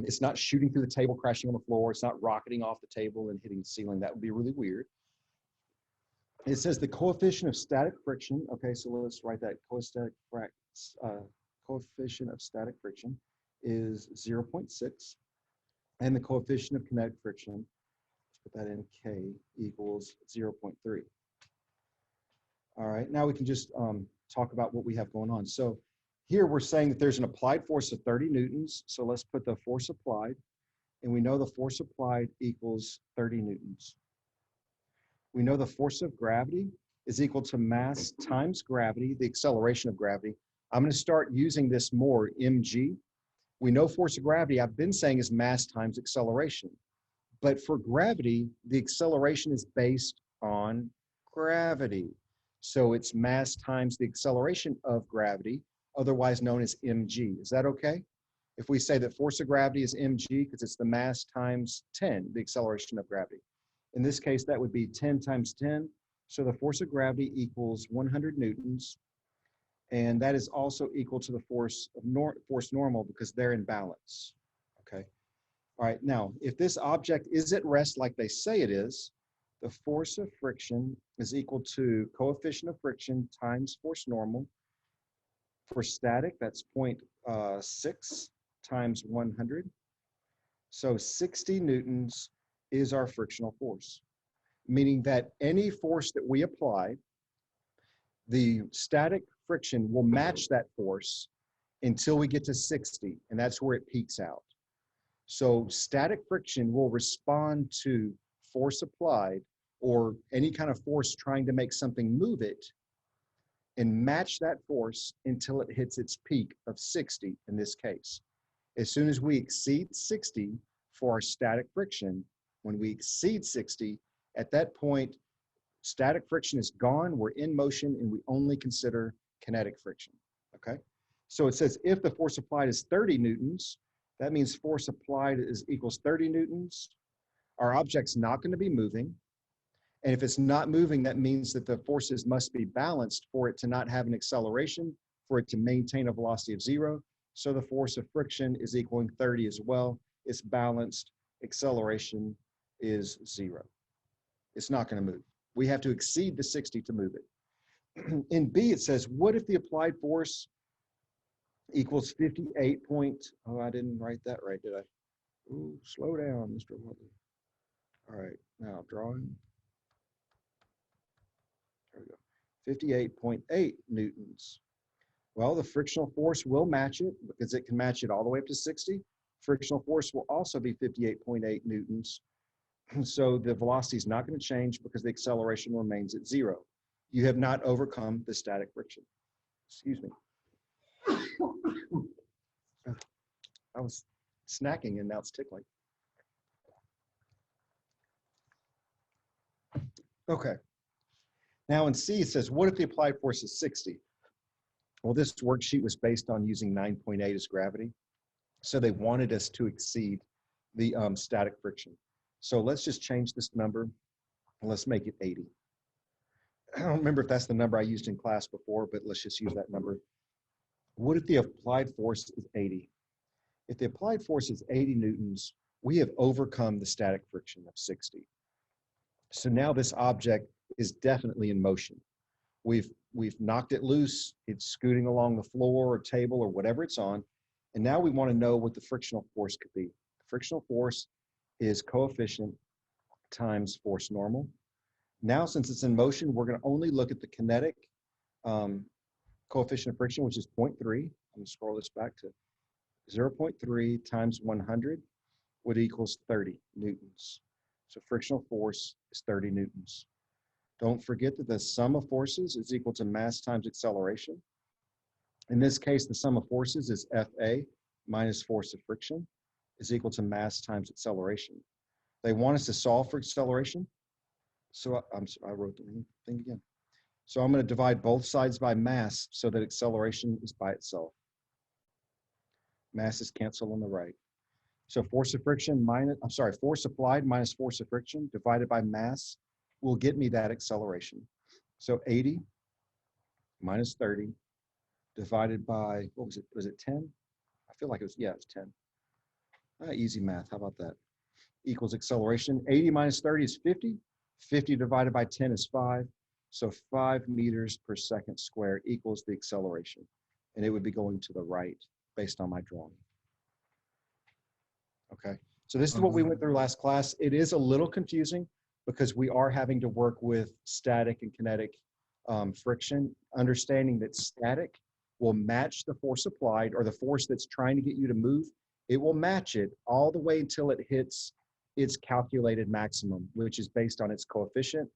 It's not shooting through the table, crashing on the floor. It's not rocketing off the table and hitting the ceiling. That would be really weird. It says the coefficient of static friction. Okay, so let's write that. Coefficient of static friction is 0.6. And the coefficient of kinetic friction, let's put that in, K equals 0.3. All right, now we can just talk about what we have going on. So here we're saying that there's an applied force of 30 newtons. So let's put the force applied. And we know the force applied equals 30 newtons. We know the force of gravity is equal to mass times gravity, the acceleration of gravity. I'm going to start using this more, mg. We know force of gravity, I've been saying, is mass times acceleration. But for gravity, the acceleration is based on gravity. So it's mass times the acceleration of gravity, otherwise known as mg. Is that okay? If we say that force of gravity is mg because it's the mass times 10, the acceleration of gravity. In this case, that would be 10 times 10. So the force of gravity equals 100 newtons. And that is also equal to the force of force normal because they're in balance. Okay. All right. Now, if this object is at rest like they say it is, the force of friction is equal to coefficient of friction times force normal. For static, that's 0.6 times 100. So 60 newtons is our frictional force, meaning that any force that we apply, the static friction will match that force until we get to 60, and that's where it peaks out. So static friction will respond to force applied or any kind of force trying to make something move it and match that force until it hits its peak of 60 in this case. As soon as we exceed 60 for our static friction, when we exceed 60, at that point, static friction is gone, we're in motion, and we only consider kinetic friction, okay? So it says if the force applied is 30 newtons, that means force applied equals 30 newtons. Our object's not going to be moving. And if it's not moving, that means that the forces must be balanced for it to not have an acceleration, for it to maintain a velocity of 0. So the force of friction is equaling 30 as well. It's balanced. Acceleration is 0. It's not going to move. We have to exceed the 60 to move it. In B, it says, what if the applied force equals 58 point, oh, I didn't write that right, did I? Ooh, slow down, Mr. Watley. All right, now drawing. There we go. 58.8 newtons. Well, the frictional force will match it because it can match it all the way up to 60. Frictional force will also be 58.8 newtons. So the velocity is not going to change because the acceleration remains at 0. You have not overcome the static friction. Excuse me. I was snacking and now it's tickling. Okay. Now in C, it says, what if the applied force is 60? Well, this worksheet was based on using 9.8 as gravity. So they wanted us to exceed the static friction. So let's just change this number and let's make it 80. I don't remember if that's the number I used in class before, but let's just use that number. What if the applied force is 80? If the applied force is 80 newtons, we have overcome the static friction of 60. So now this object is definitely in motion. We've knocked it loose. It's scooting along the floor or table or whatever it's on. And now we want to know what the frictional force could be. The frictional force is coefficient times force normal. Now, since it's in motion, we're going to only look at the kinetic coefficient of friction, which is 0.3. I'm going to scroll this back to 0.3 times 100, which equals 30 newtons. So frictional force is 30 newtons. Don't forget that the sum of forces is equal to mass times acceleration. In this case, the sum of forces is Fa minus force of friction is equal to mass times acceleration. They want us to solve for acceleration. So I wrote the thing again. So I'm going to divide both sides by mass so that acceleration is by itself. Masses cancel on the right. So force of friction minus, force applied minus force of friction divided by mass will get me that acceleration. So 80 minus 30 divided by, what was it? Was it 10? I feel like it was, yeah, it's 10. Easy math, how about that? Equals acceleration. 80 minus 30 is 50. 50 divided by 10 is 5. So 5 meters per second squared equals the acceleration. And it would be going to the right based on my drawing. Okay, so this is what we went through last class. It is a little confusing because we are having to work with static and kinetic friction, understanding that static will match the force applied or the force that's trying to get you to move. It will match it all the way until it hits its calculated maximum, which is based on its coefficient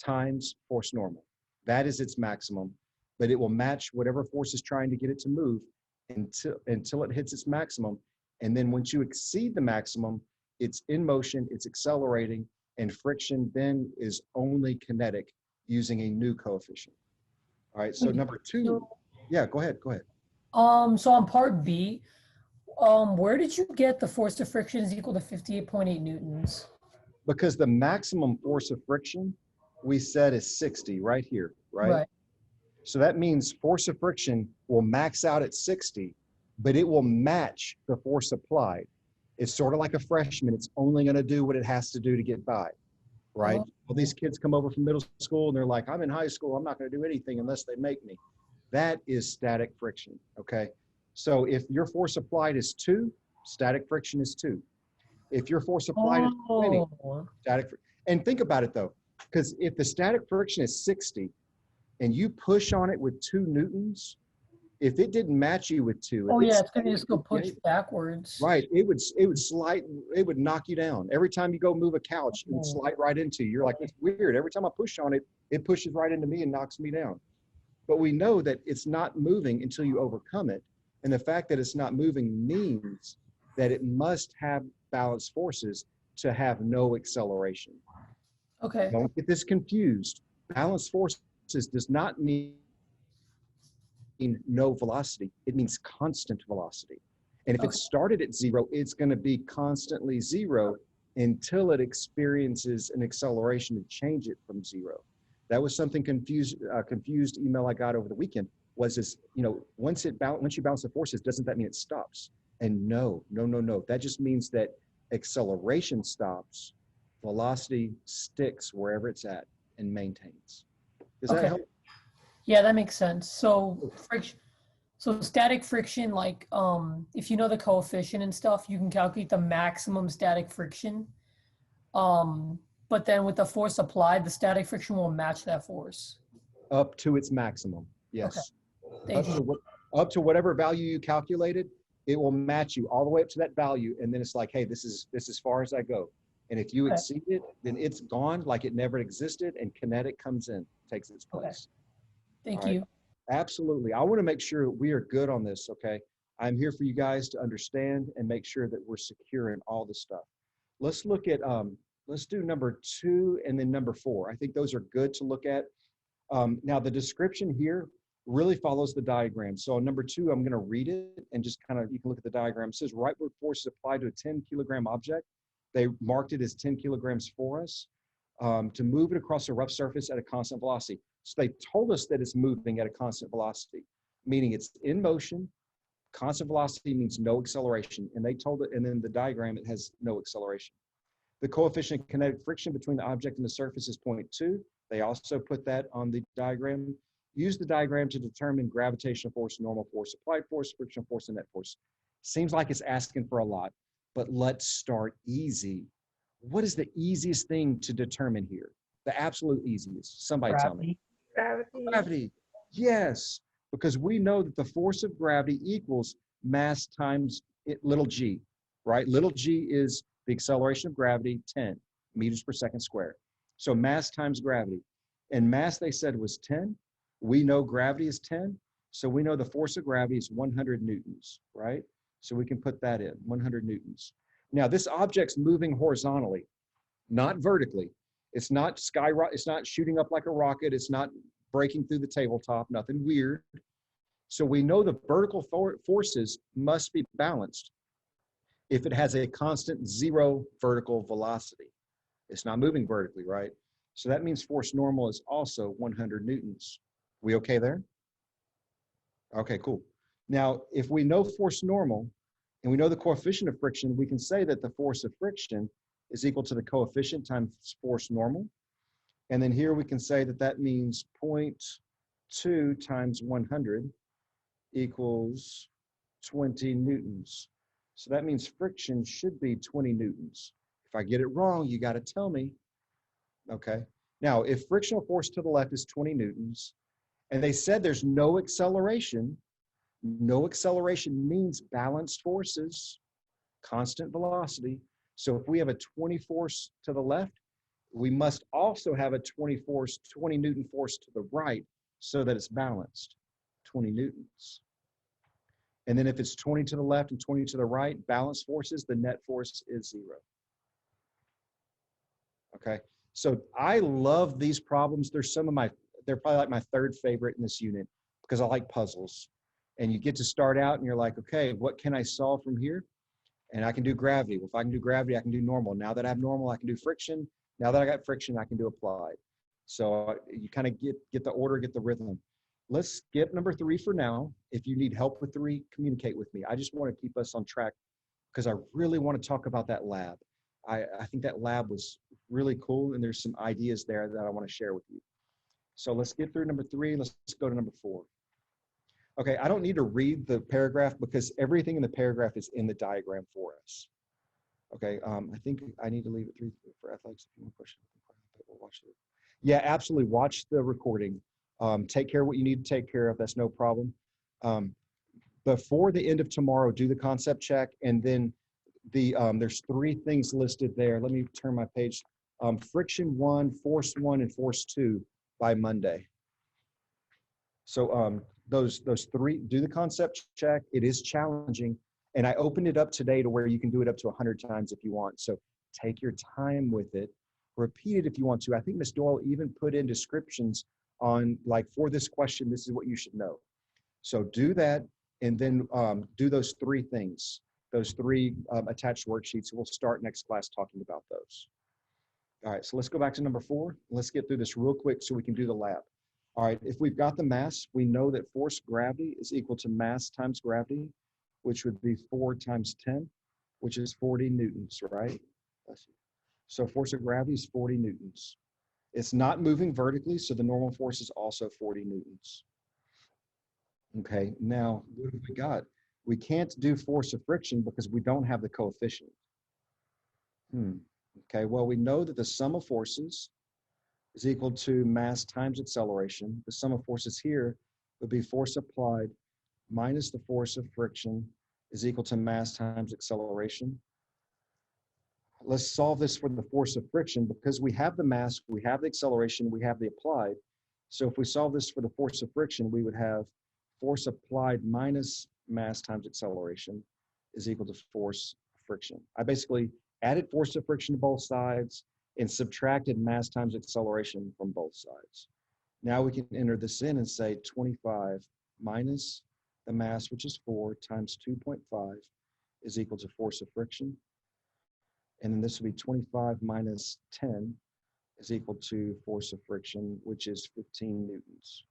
times force normal. That is its maximum, but it will match whatever force is trying to get it to move until it hits its maximum. And then once you exceed the maximum, it's in motion, it's accelerating, and friction then is only kinetic using a new coefficient. All right, so number 2, yeah, go ahead. So on part B, where did you get the force of friction is equal to 58.8 newtons? Because the maximum force of friction we said is 60 right here, right? So that means force of friction will max out at 60, but it will match the force applied. It's sort of like a freshman. It's only going to do what it has to do to get by, right? Well, these kids come over from middle school and they're like, I'm in high school. I'm not going to do anything unless they make me. That is static friction, okay? So if your force applied is 2, static friction is 2. If your force applied is 20, static friction. And think about it though, because if the static friction is 60 and you push on it with 2 newtons, if it didn't match you with 2, it's going to just go push backwards. Right, it would slide, it would knock you down. Every time you go move a couch, it would slide right into you. You're like, it's weird. Every time I push on it, it pushes right into me and knocks me down. But we know that it's not moving until you overcome it. And the fact that it's not moving means that it must have balanced forces to have no acceleration. Okay. Don't get this confused. Balanced forces does not mean no velocity. It means constant velocity. And if it started at 0, it's going to be constantly 0 until it experiences an acceleration to change it from 0. That was something confused email I got over the weekend was this, once you balance the forces, doesn't that mean it stops? And no. That just means that acceleration stops, velocity sticks wherever it's at and maintains. Does that Okay. help? Yeah, that makes sense. So friction, so static friction, like if you know the coefficient and stuff, you can calculate the maximum static friction. But then with the force applied, the static friction will match that force. Up to its maximum, yes. Thank you. Up to whatever value you calculated, it will match you all the way up to that value, and then it's like, hey, this is as far as I go. And if you Okay. exceed it, then it's gone like it never existed, and kinetic comes in, takes its Okay. place. Thank All right. you. Absolutely. I want to make sure we are good on this, okay? I'm here for you guys to understand and make sure that we're secure in all this stuff. Let's look at, let's do number 2 and then number 4. I think those are good to look at. Now, the description here really follows the diagram. So on number 2, I'm going to read it and just kind of, you can look at the diagram. It says rightward force is applied to a 10 kilogram object. They marked it as 10 kilograms for us to move it across a rough surface at a constant velocity. So they told us that it's moving at a constant velocity, meaning it's in motion. Constant velocity means no acceleration. And they told it, and then the diagram, it has no acceleration. The coefficient of kinetic friction between the object and the surface is 0.2. They also put that on the diagram. Use the diagram to determine gravitational force, normal force, applied force, frictional force, and net force. Seems like it's asking for a lot, but let's start easy. What is the easiest thing to determine here? The absolute easiest. Somebody tell me. Gravity. Gravity. Yes, because we know that the force of gravity equals mass times little g, right? Little g is the acceleration of gravity, 10 meters per second squared. So mass times gravity. And mass, they said, was 10. We know gravity is 10. So we know the force of gravity is 100 newtons, right? So we can put that in, 100 newtons. Now, this object's moving horizontally, not vertically. It's not it's not shooting up like a rocket. It's not breaking through the tabletop, nothing weird. So we know the vertical forces must be balanced if it has a constant 0 vertical velocity. It's not moving vertically, right? So that means force normal is also 100 newtons. We okay there? Okay, cool. Now, if we know force normal and we know the coefficient of friction, we can say that the force of friction is equal to the coefficient times force normal. And then here we can say that that means 0.2 times 100 equals 20 newtons. So that means friction should be 20 newtons. If I get it wrong, you got to tell me. Okay. Now, if frictional force to the left is 20 newtons, and they said there's no acceleration means balanced forces, constant velocity. So if we have a 20 force to the left, we must also have a 20 Newton force to the right so that it's balanced, 20 Newtons. And then if it's 20 to the left and 20 to the right, balanced forces, the net force is 0. Okay, so I love these problems. They're probably like my 3rd favorite in this unit because I like puzzles. And you get to start out and you're like, okay, what can I solve from here? And I can do gravity. Well, if I can do gravity, I can do normal. Now that I have normal, I can do friction. Now that I got friction, I can do applied. So you kind of get the order, get the rhythm. Let's skip number 3 for now. If you need help with 3, communicate with me. I just want to keep us on track because I really want to talk about that lab. I think that lab was really cool, and there's some ideas there that I want to share with you. So let's get through number 3. Let's go to number 4. Okay, I don't need to read the paragraph because everything in the paragraph is in the diagram for us. Okay, I think I need to leave it 3 for athletics. If you want to question, we'll watch it. Yeah, absolutely. Watch the recording. Take care of what you need to take care of. That's no problem. Before the end of tomorrow, do the concept check, and then there's 3 things listed there. Let me turn my page. Friction 1, force 1, and force 2 by Monday. So those 3, do the concept check. It is challenging. And I opened it up today to where you can do it up to 100 times if you want. So take your time with it. Repeat it if you want to. I think Ms. Doyle even put in descriptions on, like, for this question, this is what you should know. So do that, and then do those 3 things, those 3 attached worksheets. We'll start next class talking about those. All right, so let's go back to number 4. Let's get through this real quick so we can do the lab. All right, if we've got the mass, we know that force gravity is equal to mass times gravity, which would be 4 times 10, which is 40 newtons, right? So force of gravity is 40 newtons. It's not moving vertically, so the normal force is also 40 newtons. Okay, now what have we got? We can't do force of friction because we don't have the coefficient. Okay, well, we know that the sum of forces is equal to mass times acceleration. The sum of forces here would be force applied minus the force of friction is equal to mass times acceleration. Let's solve this for the force of friction because we have the mass, we have the acceleration, we have the applied. So if we solve this for the force of friction, we would have force applied minus mass times acceleration is equal to force friction. I basically added force of friction to both sides and subtracted mass times acceleration from both sides. Now we can enter this in and say 25 minus the mass, which is 4, times 2.5 is equal to force of friction. And then this would be 25 minus 10 is equal to force of friction, which is 15 newtons.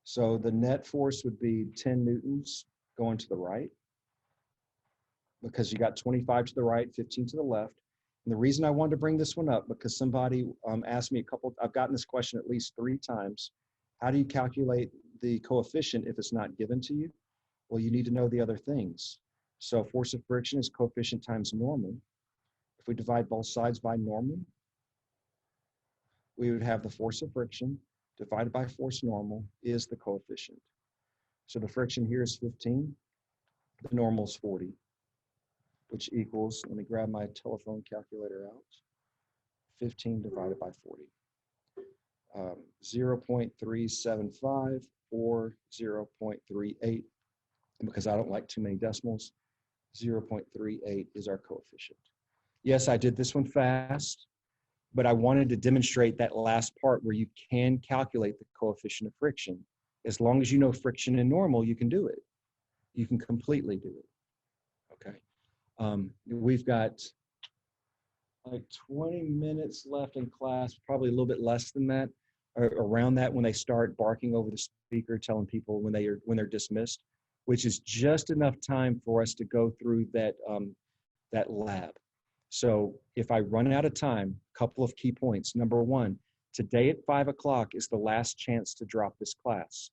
So the net force would be 10 newtons going to the right, because you got 25 to the right, 15 to the left. And the reason I wanted to bring this one up, because somebody asked me I've gotten this question at least 3 times. How do you calculate the coefficient if it's not given to you? Well, you need to know the other things. So force of friction is coefficient times normal. If we divide both sides by normal, we would have the force of friction divided by force normal is the coefficient. So the friction here is 15, the normal is 40, which equals, let me grab my telephone calculator out, 15 divided by 40. 0.375 or 0.38. And because I don't like too many decimals, 0.38 is our coefficient. Yes, I did this one fast, but I wanted to demonstrate that last part where you can calculate the coefficient of friction. As long as you know friction and normal, you can do it. You can completely do it. Okay. We've got like 20 minutes left in class, probably a little bit less than that, or around that when they start barking over the speaker, telling people when they're dismissed, which is just enough time for us to go through that that lab. So if I run out of time, a couple of key points. Number one, today at 5 o'clock is the last chance to drop this class.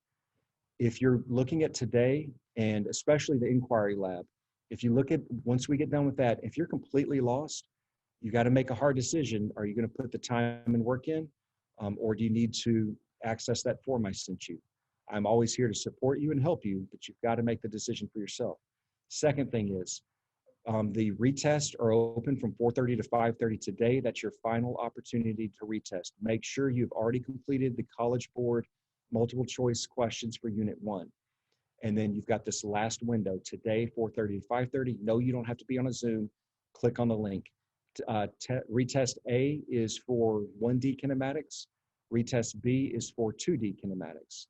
If you're looking at today, and especially the inquiry lab, if you look at, once we get done with that, if you're completely lost, you got to make a hard decision. Are you going to put the time and work in, or do you need to access that form I sent you? I'm always here to support you and help you, but you've got to make the decision for yourself. Second thing is, the retests are open from 4:30 to 5:30 today. That's your final opportunity to retest. Make sure you've already completed the College Board multiple choice questions for Unit 1. And then you've got this last window today, 4:30 to 5:30. No, you don't have to be on a Zoom. Click on the link. Retest A is for 1D kinematics. Retest B is for 2D kinematics.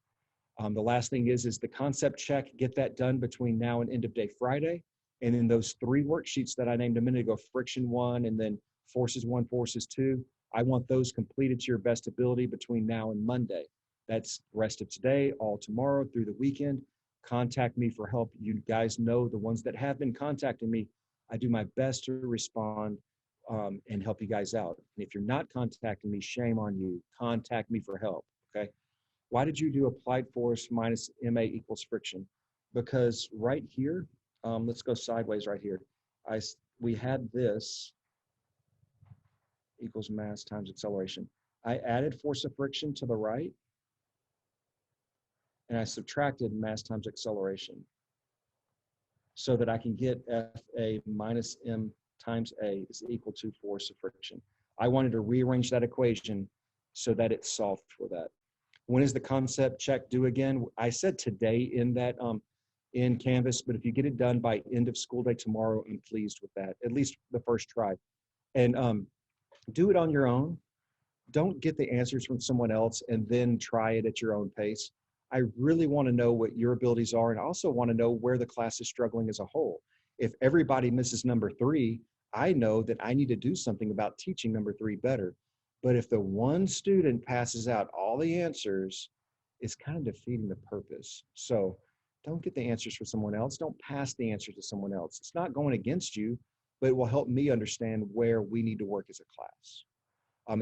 The last thing is the concept check. Get that done between now and end of day Friday. And then those 3 worksheets that I named a minute ago, friction 1 and then forces 1, forces 2, I want those completed to your best ability between now and Monday. That's the rest of today, all tomorrow, through the weekend. Contact me for help. You guys know the ones that have been contacting me, I do my best to respond and help you guys out. And if you're not contacting me, shame on you. Contact me for help, okay? Why did you do applied force minus MA equals friction? Because right here, let's go sideways right here. We had this equals mass times acceleration. I added force of friction to the right, and I subtracted mass times acceleration so that I can get FA minus M times A is equal to force of friction. I wanted to rearrange that equation so that it solved for that. When is the concept check due again? I said today in that in Canvas, but if you get it done by end of school day tomorrow, I'm pleased with that, at least the first try. And do it on your own. Don't get the answers from someone else and then try it at your own pace. I really want to know what your abilities are, and I also want to know where the class is struggling as a whole. If everybody misses number 3, I know that I need to do something about teaching number 3 better. But if the one student passes out all the answers, it's kind of defeating the purpose. So don't get the answers for someone else. Don't pass the answers to someone else. It's not going against you. but it will help me understand where we need to work as a class.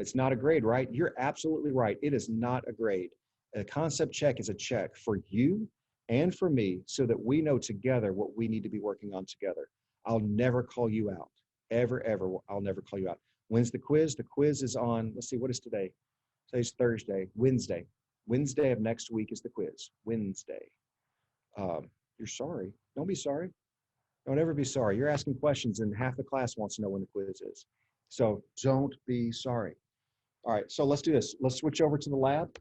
It's not a grade, right? You're absolutely right. It is not a grade. A concept check is a check for you and for me so that we know together what we need to be working on together. I'll never call you out. Ever, ever. I'll never call you out. When's the quiz? The quiz is on, let's see, what is today? Today's Thursday, Wednesday. Wednesday of next week is the quiz. Wednesday. You're sorry. Don't be sorry. Don't ever be sorry. You're asking questions and half the class wants to know when the quiz is. So don't be sorry. All right, so let's do this. Let's switch over to the lab.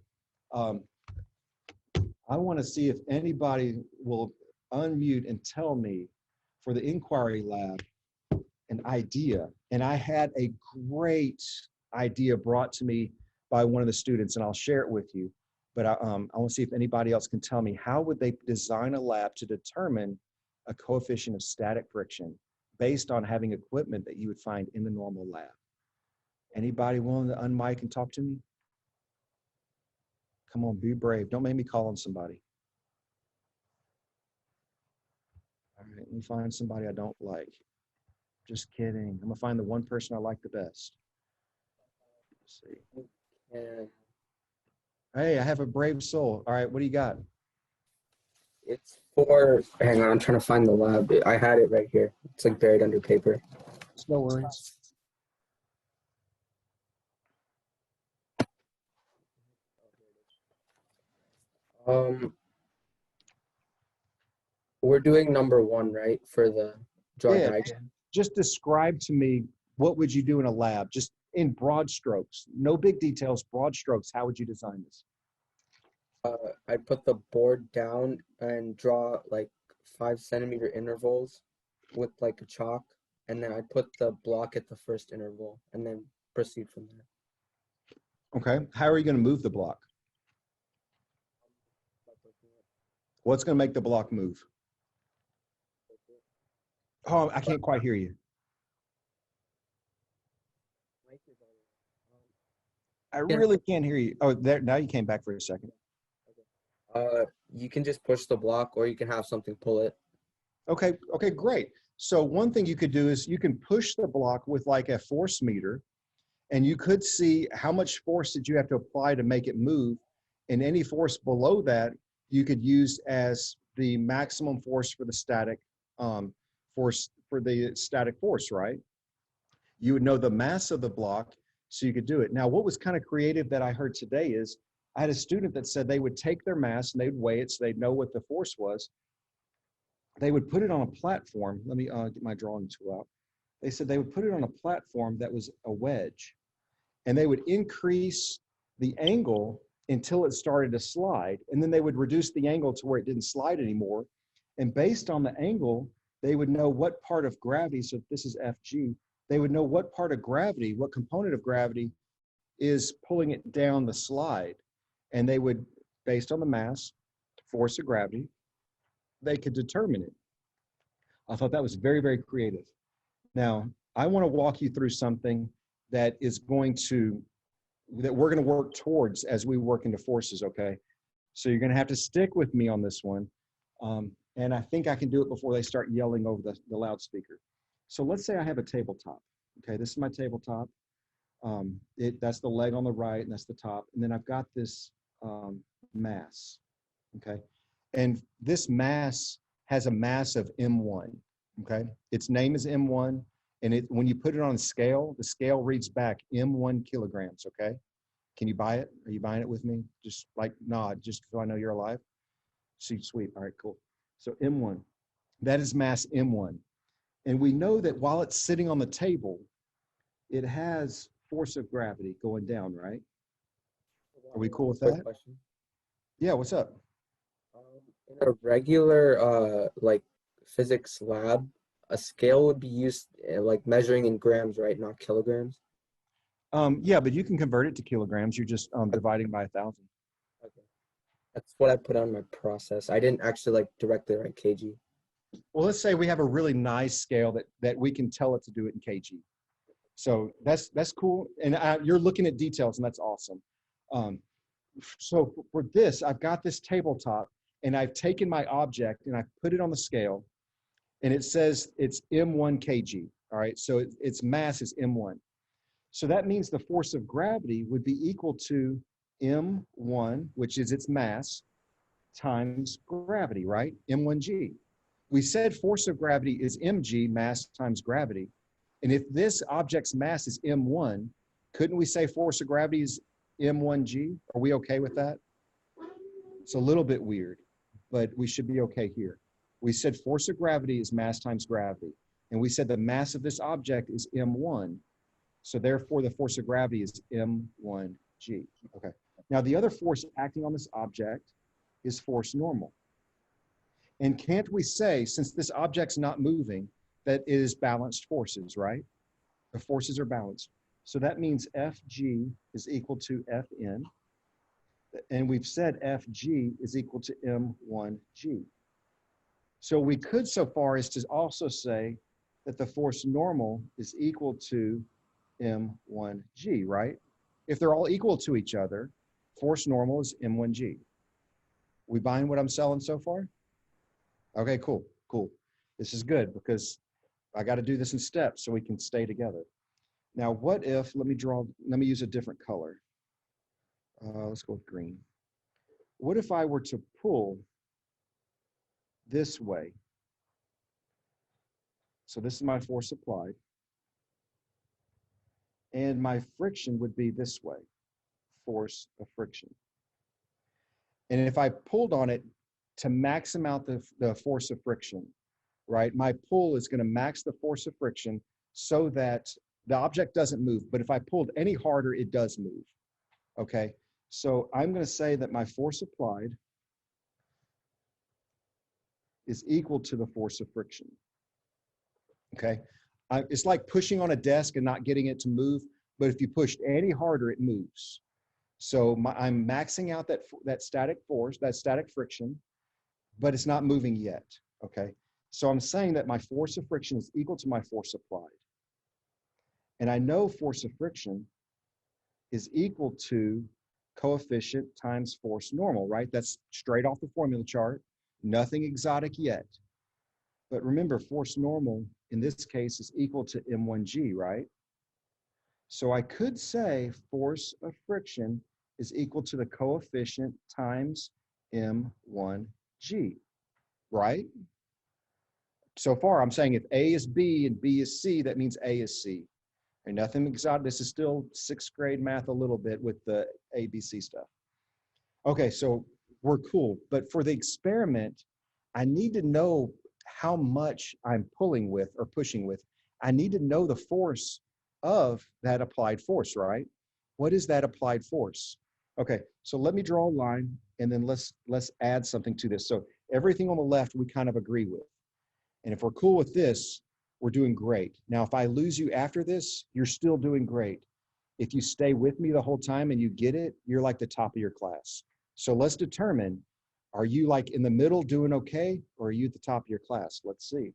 I want to see if anybody will unmute and tell me for the inquiry lab an idea. And I had a great idea brought to me by one of the students, and I'll share it with you. But I want to see if anybody else can tell me how would they design a lab to determine a coefficient of static friction based on having equipment that you would find in the normal lab. Anybody willing to unmic and talk to me? Come on, be brave. Don't make me call on somebody. All right, let me find somebody I don't like. Just kidding. I'm gonna find the one person I like the best. Let's see. Hey, I have a brave soul. All right, what do you got? It's for, hang on, I'm trying to find the lab. I had it right here. It's like buried under paper. It's no worries. We're doing number 1, right? For the draw Yeah, diagram. just describe to me what would you do in a lab, just in broad strokes. No big details, broad strokes. How would you design this? I'd put the board down and draw like 5-centimeter intervals with like a chalk, and then I'd put the block at the first interval and then proceed from there. Okay, how are you going to move the block? What's going to make the block move? Oh, I can't quite hear you. I really can't hear you. Oh, there, now you came back for a second. You can just push the block, or you can have something pull it. Okay, okay, great. So one thing you could do is you can push the block with like a force meter, and you could see how much force did you have to apply to make it move, and any force below that you could use as the maximum force for the static force, right? You would know the mass of the block, so you could do it. Now, what was kind of creative that I heard today is I had a student that said they would take their mass and they'd weigh it so they'd know what the force was. They would put it on a platform. Let me get my drawing tool out. They said they would put it on a platform that was a wedge, and they would increase the angle until it started to slide, and then they would reduce the angle to where it didn't slide anymore. And based on the angle, they would know what part of gravity, so if this is FG, they would know what part of gravity, what component of gravity is pulling it down the slide. And they would, based on the mass, force of gravity, they could determine it. I thought that was very, very creative. Now, I want to walk you through something that is going to, that we're going to work towards as we work into forces, okay? So you're going to have to stick with me on this one. And I think I can do it before they start yelling over the loudspeaker. So let's say I have a tabletop. Okay, this is my tabletop. That's the leg on the right, and that's the top. And then I've got this mass, okay? And this mass has a mass of M1, okay? Its name is M1, and when you put it on a scale, the scale reads back M1 kilograms, okay? Can you buy it? Are you buying it with me? Just like nod, just so I know you're alive. Sweet, all right, cool. So M1, that is mass M1. And we know that while it's sitting on the table, it has force of gravity going down, right? Are we cool with that? Quick question. Yeah, what's up? In a regular like physics lab, a scale would be used like measuring in grams, right? Not kilograms. Yeah, but you can convert it to kilograms. You're just dividing by 1,000. Okay. That's what I put on my process. I didn't actually like directly write kg. Well, let's say we have a really nice scale that we can tell it to do it in kg. So that's cool. And you're looking at details, and that's awesome. So for this, I've got this tabletop, and I've taken my object and I've put it on the scale, and it says it's M1 kg. All right, so its mass is m1. So that means the force of gravity would be equal to m1, which is its mass, times gravity, right? m1g. We said force of gravity is mg, mass times gravity. And if this object's mass is m1, couldn't we say force of gravity is m1g? Are we okay with that? It's a little bit weird, but we should be okay here. We said force of gravity is mass times gravity. And we said the mass of this object is m1. So therefore, the force of gravity is m1g. Okay. Now, the other force acting on this object is force normal. And can't we say, since this object's not moving, that it is balanced forces, right? The forces are balanced. So that means Fg is equal to Fn. And we've said Fg is equal to m1g. So we could so far as to also say that the force normal is equal to m1g, right? If they're all equal to each other, force normal is m1g. We buying what I'm selling so far? Okay, cool, cool. This is good because I got to do this in steps so we can stay together. Now, what if, let me use a different color. Let's go with green. What if I were to pull this way? So this is my force applied. And my friction would be this way, force of friction. And if I pulled on it to max out the force of friction, right? My pull is going to max the force of friction so that the object doesn't move. But if I pulled any harder, it does move. Okay, so I'm going to say that my force applied is equal to the force of friction. Okay, it's like pushing on a desk and not getting it to move. But if you pushed any harder, it moves. So I'm maxing out that static force, that static friction, but it's not moving yet. Okay, so I'm saying that my force of friction is equal to my force applied. And I know force of friction is equal to coefficient times force normal, right? That's straight off the formula chart. Nothing exotic yet. But remember, force normal in this case is equal to m1g, right? So I could say force of friction is equal to the coefficient times m1g, right? So far, I'm saying if A is B and B is C, that means A is C. And nothing exotic. This is still 6th grade math a little bit with the ABC stuff. Okay, so we're cool. But for the experiment, I need to know how much I'm pulling with or pushing with. I need to know the force of that applied force, right? What is that applied force? Okay, so let me draw a line and then let's add something to this. So everything on the left we kind of agree with. And if we're cool with this, we're doing great. Now, if I lose you after this, you're still doing great. If you stay with me the whole time and you get it, you're like the top of your class. So let's determine, are you like in the middle doing okay, or are you at the top of your class? Let's see.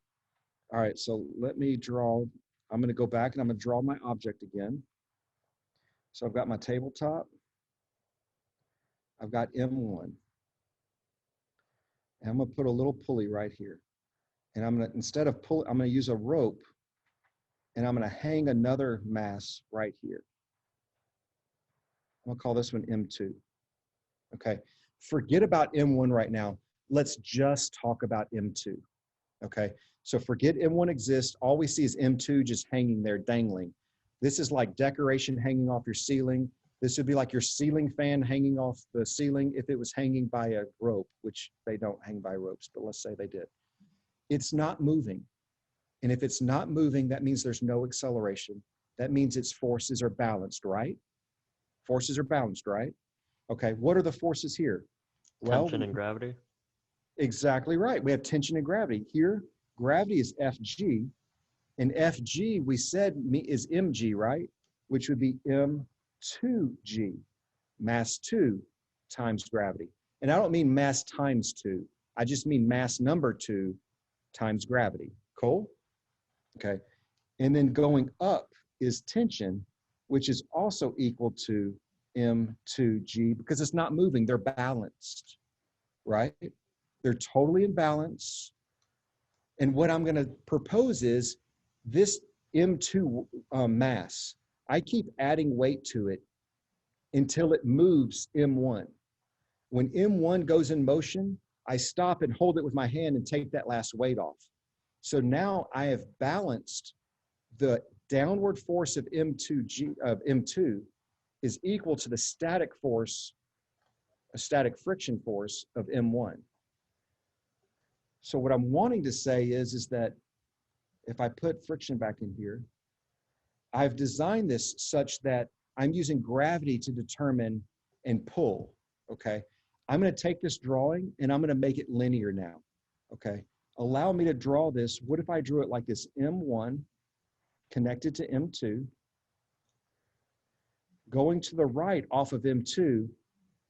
All right, so let me draw. I'm going to go back and I'm going to draw my object again. So I've got my tabletop. I've got M1. And I'm going to put a little pulley right here. And I'm going to, instead of pull, I'm going to use a rope and I'm going to hang another mass right here. I'm going to call this one M2. Okay. Forget about M1 right now. Let's just talk about M2. Okay. So forget M1 exists. All we see is M2 just hanging there, dangling. This is like decoration hanging off your ceiling. This would be like your ceiling fan hanging off the ceiling if it was hanging by a rope, which they don't hang by ropes, but let's say they did. It's not moving. And if it's not moving, that means there's no acceleration. That means its forces are balanced, right? Forces are balanced, right? Okay, what are the forces here? Tension and gravity. Exactly right. We have tension and gravity. Here, gravity is Fg, and Fg we said is mg, right? Which would be m2g, mass 2 times gravity. And I don't mean mass times 2. I just mean mass number 2 times gravity. Cool? Okay. And then going up is tension, which is also equal to m2g because it's not moving. They're balanced, right? They're totally in balance. And what I'm going to propose is this M2 mass. I keep adding weight to it until it moves M1. When M1 goes in motion, I stop and hold it with my hand and take that last weight off. So now I have balanced the downward force of M2 is equal to the static force, a static friction force of M1. So what I'm wanting to say is that if I put friction back in here, I've designed this such that I'm using gravity to determine and pull, okay? I'm gonna take this drawing and I'm gonna make it linear now, okay? Allow me to draw this. What if I drew it like this? M1 connected to M2. Going to the right off of M2,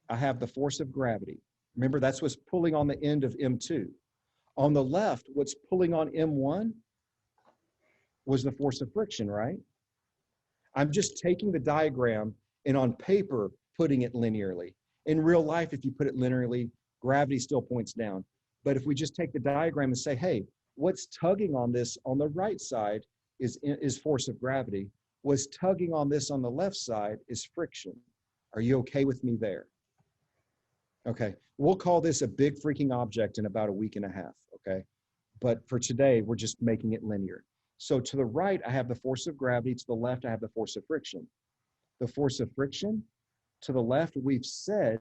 I have the force of gravity. Remember, that's what's pulling on the end of M2. On the left, what's pulling on M1 was the force of friction, right? I'm just taking the diagram and on paper, putting it linearly. In real life, if you put it linearly, gravity still points down. But if we just take the diagram and say, hey, what's tugging on this on the right side is force of gravity. What's tugging on this on the left side is friction. Are you okay with me there? Okay, we'll call this a big freaking object in about a week and a half, okay? But for today, we're just making it linear. So to the right, I have the force of gravity. To the left, I have the force of friction. The force of friction to the left, we've said,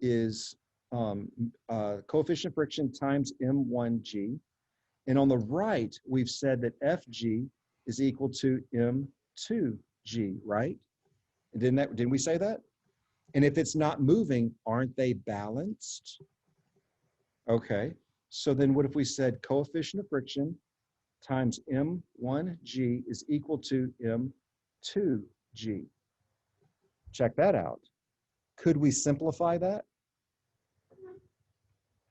is coefficient of friction times M1G. And on the right, we've said that Fg is equal to M2G, right? Didn't we say that? And if it's not moving, aren't they balanced? Okay, so then what if we said coefficient of friction times M1G is equal to M2G? Check that out. Could we simplify that?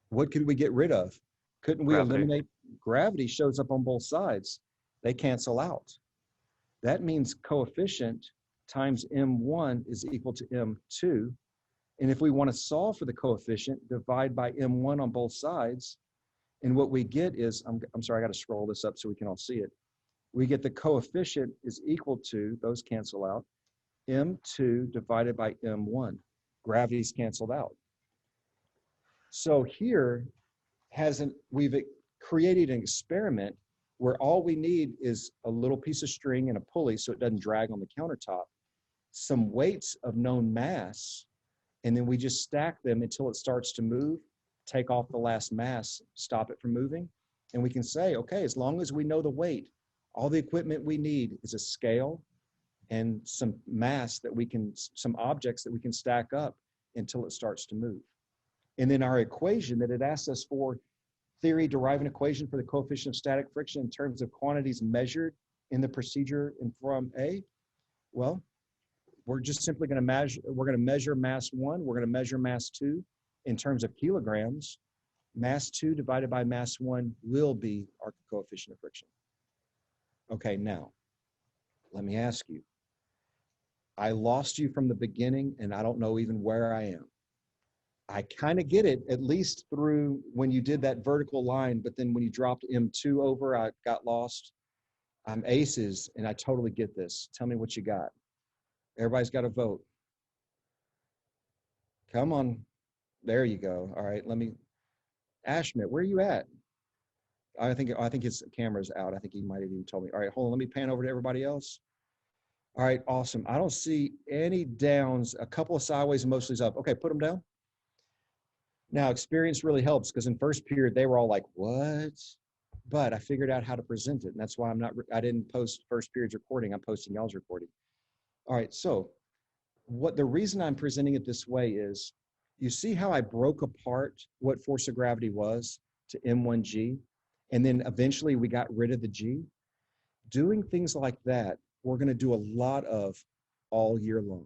What could we get rid of? Couldn't we Gravity. eliminate? Gravity shows up on both sides. They cancel out. That means coefficient times M1 is equal to M2. And if we want to solve for the coefficient, divide by M1 on both sides. And what we get is, I'm sorry, I got to scroll this up so we can all see it. We get the coefficient is equal to, those cancel out, M2 divided by M1. Gravity's canceled out. So here we've created an experiment where all we need is a little piece of string and a pulley so it doesn't drag on the countertop, some weights of known mass, and then we just stack them until it starts to move, take off the last mass, stop it from moving, and we can say, okay, as long as we know the weight, all the equipment we need is a scale and some mass that we can, some objects that we can stack up until it starts to move. And then our equation that it asks us for, theory, derive an equation for the coefficient of static friction in terms of quantities measured in the procedure in form A. Well, we're just simply going to measure mass 1, we're going to measure mass 2 in terms of kilograms. Mass 2 divided by mass 1 will be our coefficient of friction. Okay, now, let me ask you. I lost you from the beginning and I don't know even where I am. I kind of get it, at least through when you did that vertical line, but then when you dropped M2 over, I got lost. I'm aces and I totally get this. Tell me what you got. Everybody's got to vote. Come on. There you go. All right, let me, Ashmit, where are you at? I think his camera's out. I think he might have even told me. All right, hold on, let me pan over to everybody else. All right, awesome. I don't see any downs, a couple of sideways and mostly's up. Okay, put them down. Now, experience really helps because in first period, they were all like, what? But I figured out how to present it. And that's why I didn't post first period's recording. I'm posting y'all's recording. All right, so the reason I'm presenting it this way is, you see how I broke apart what force of gravity was to M1G, and then eventually we got rid of the G? Doing things like that, we're gonna do a lot of all year long.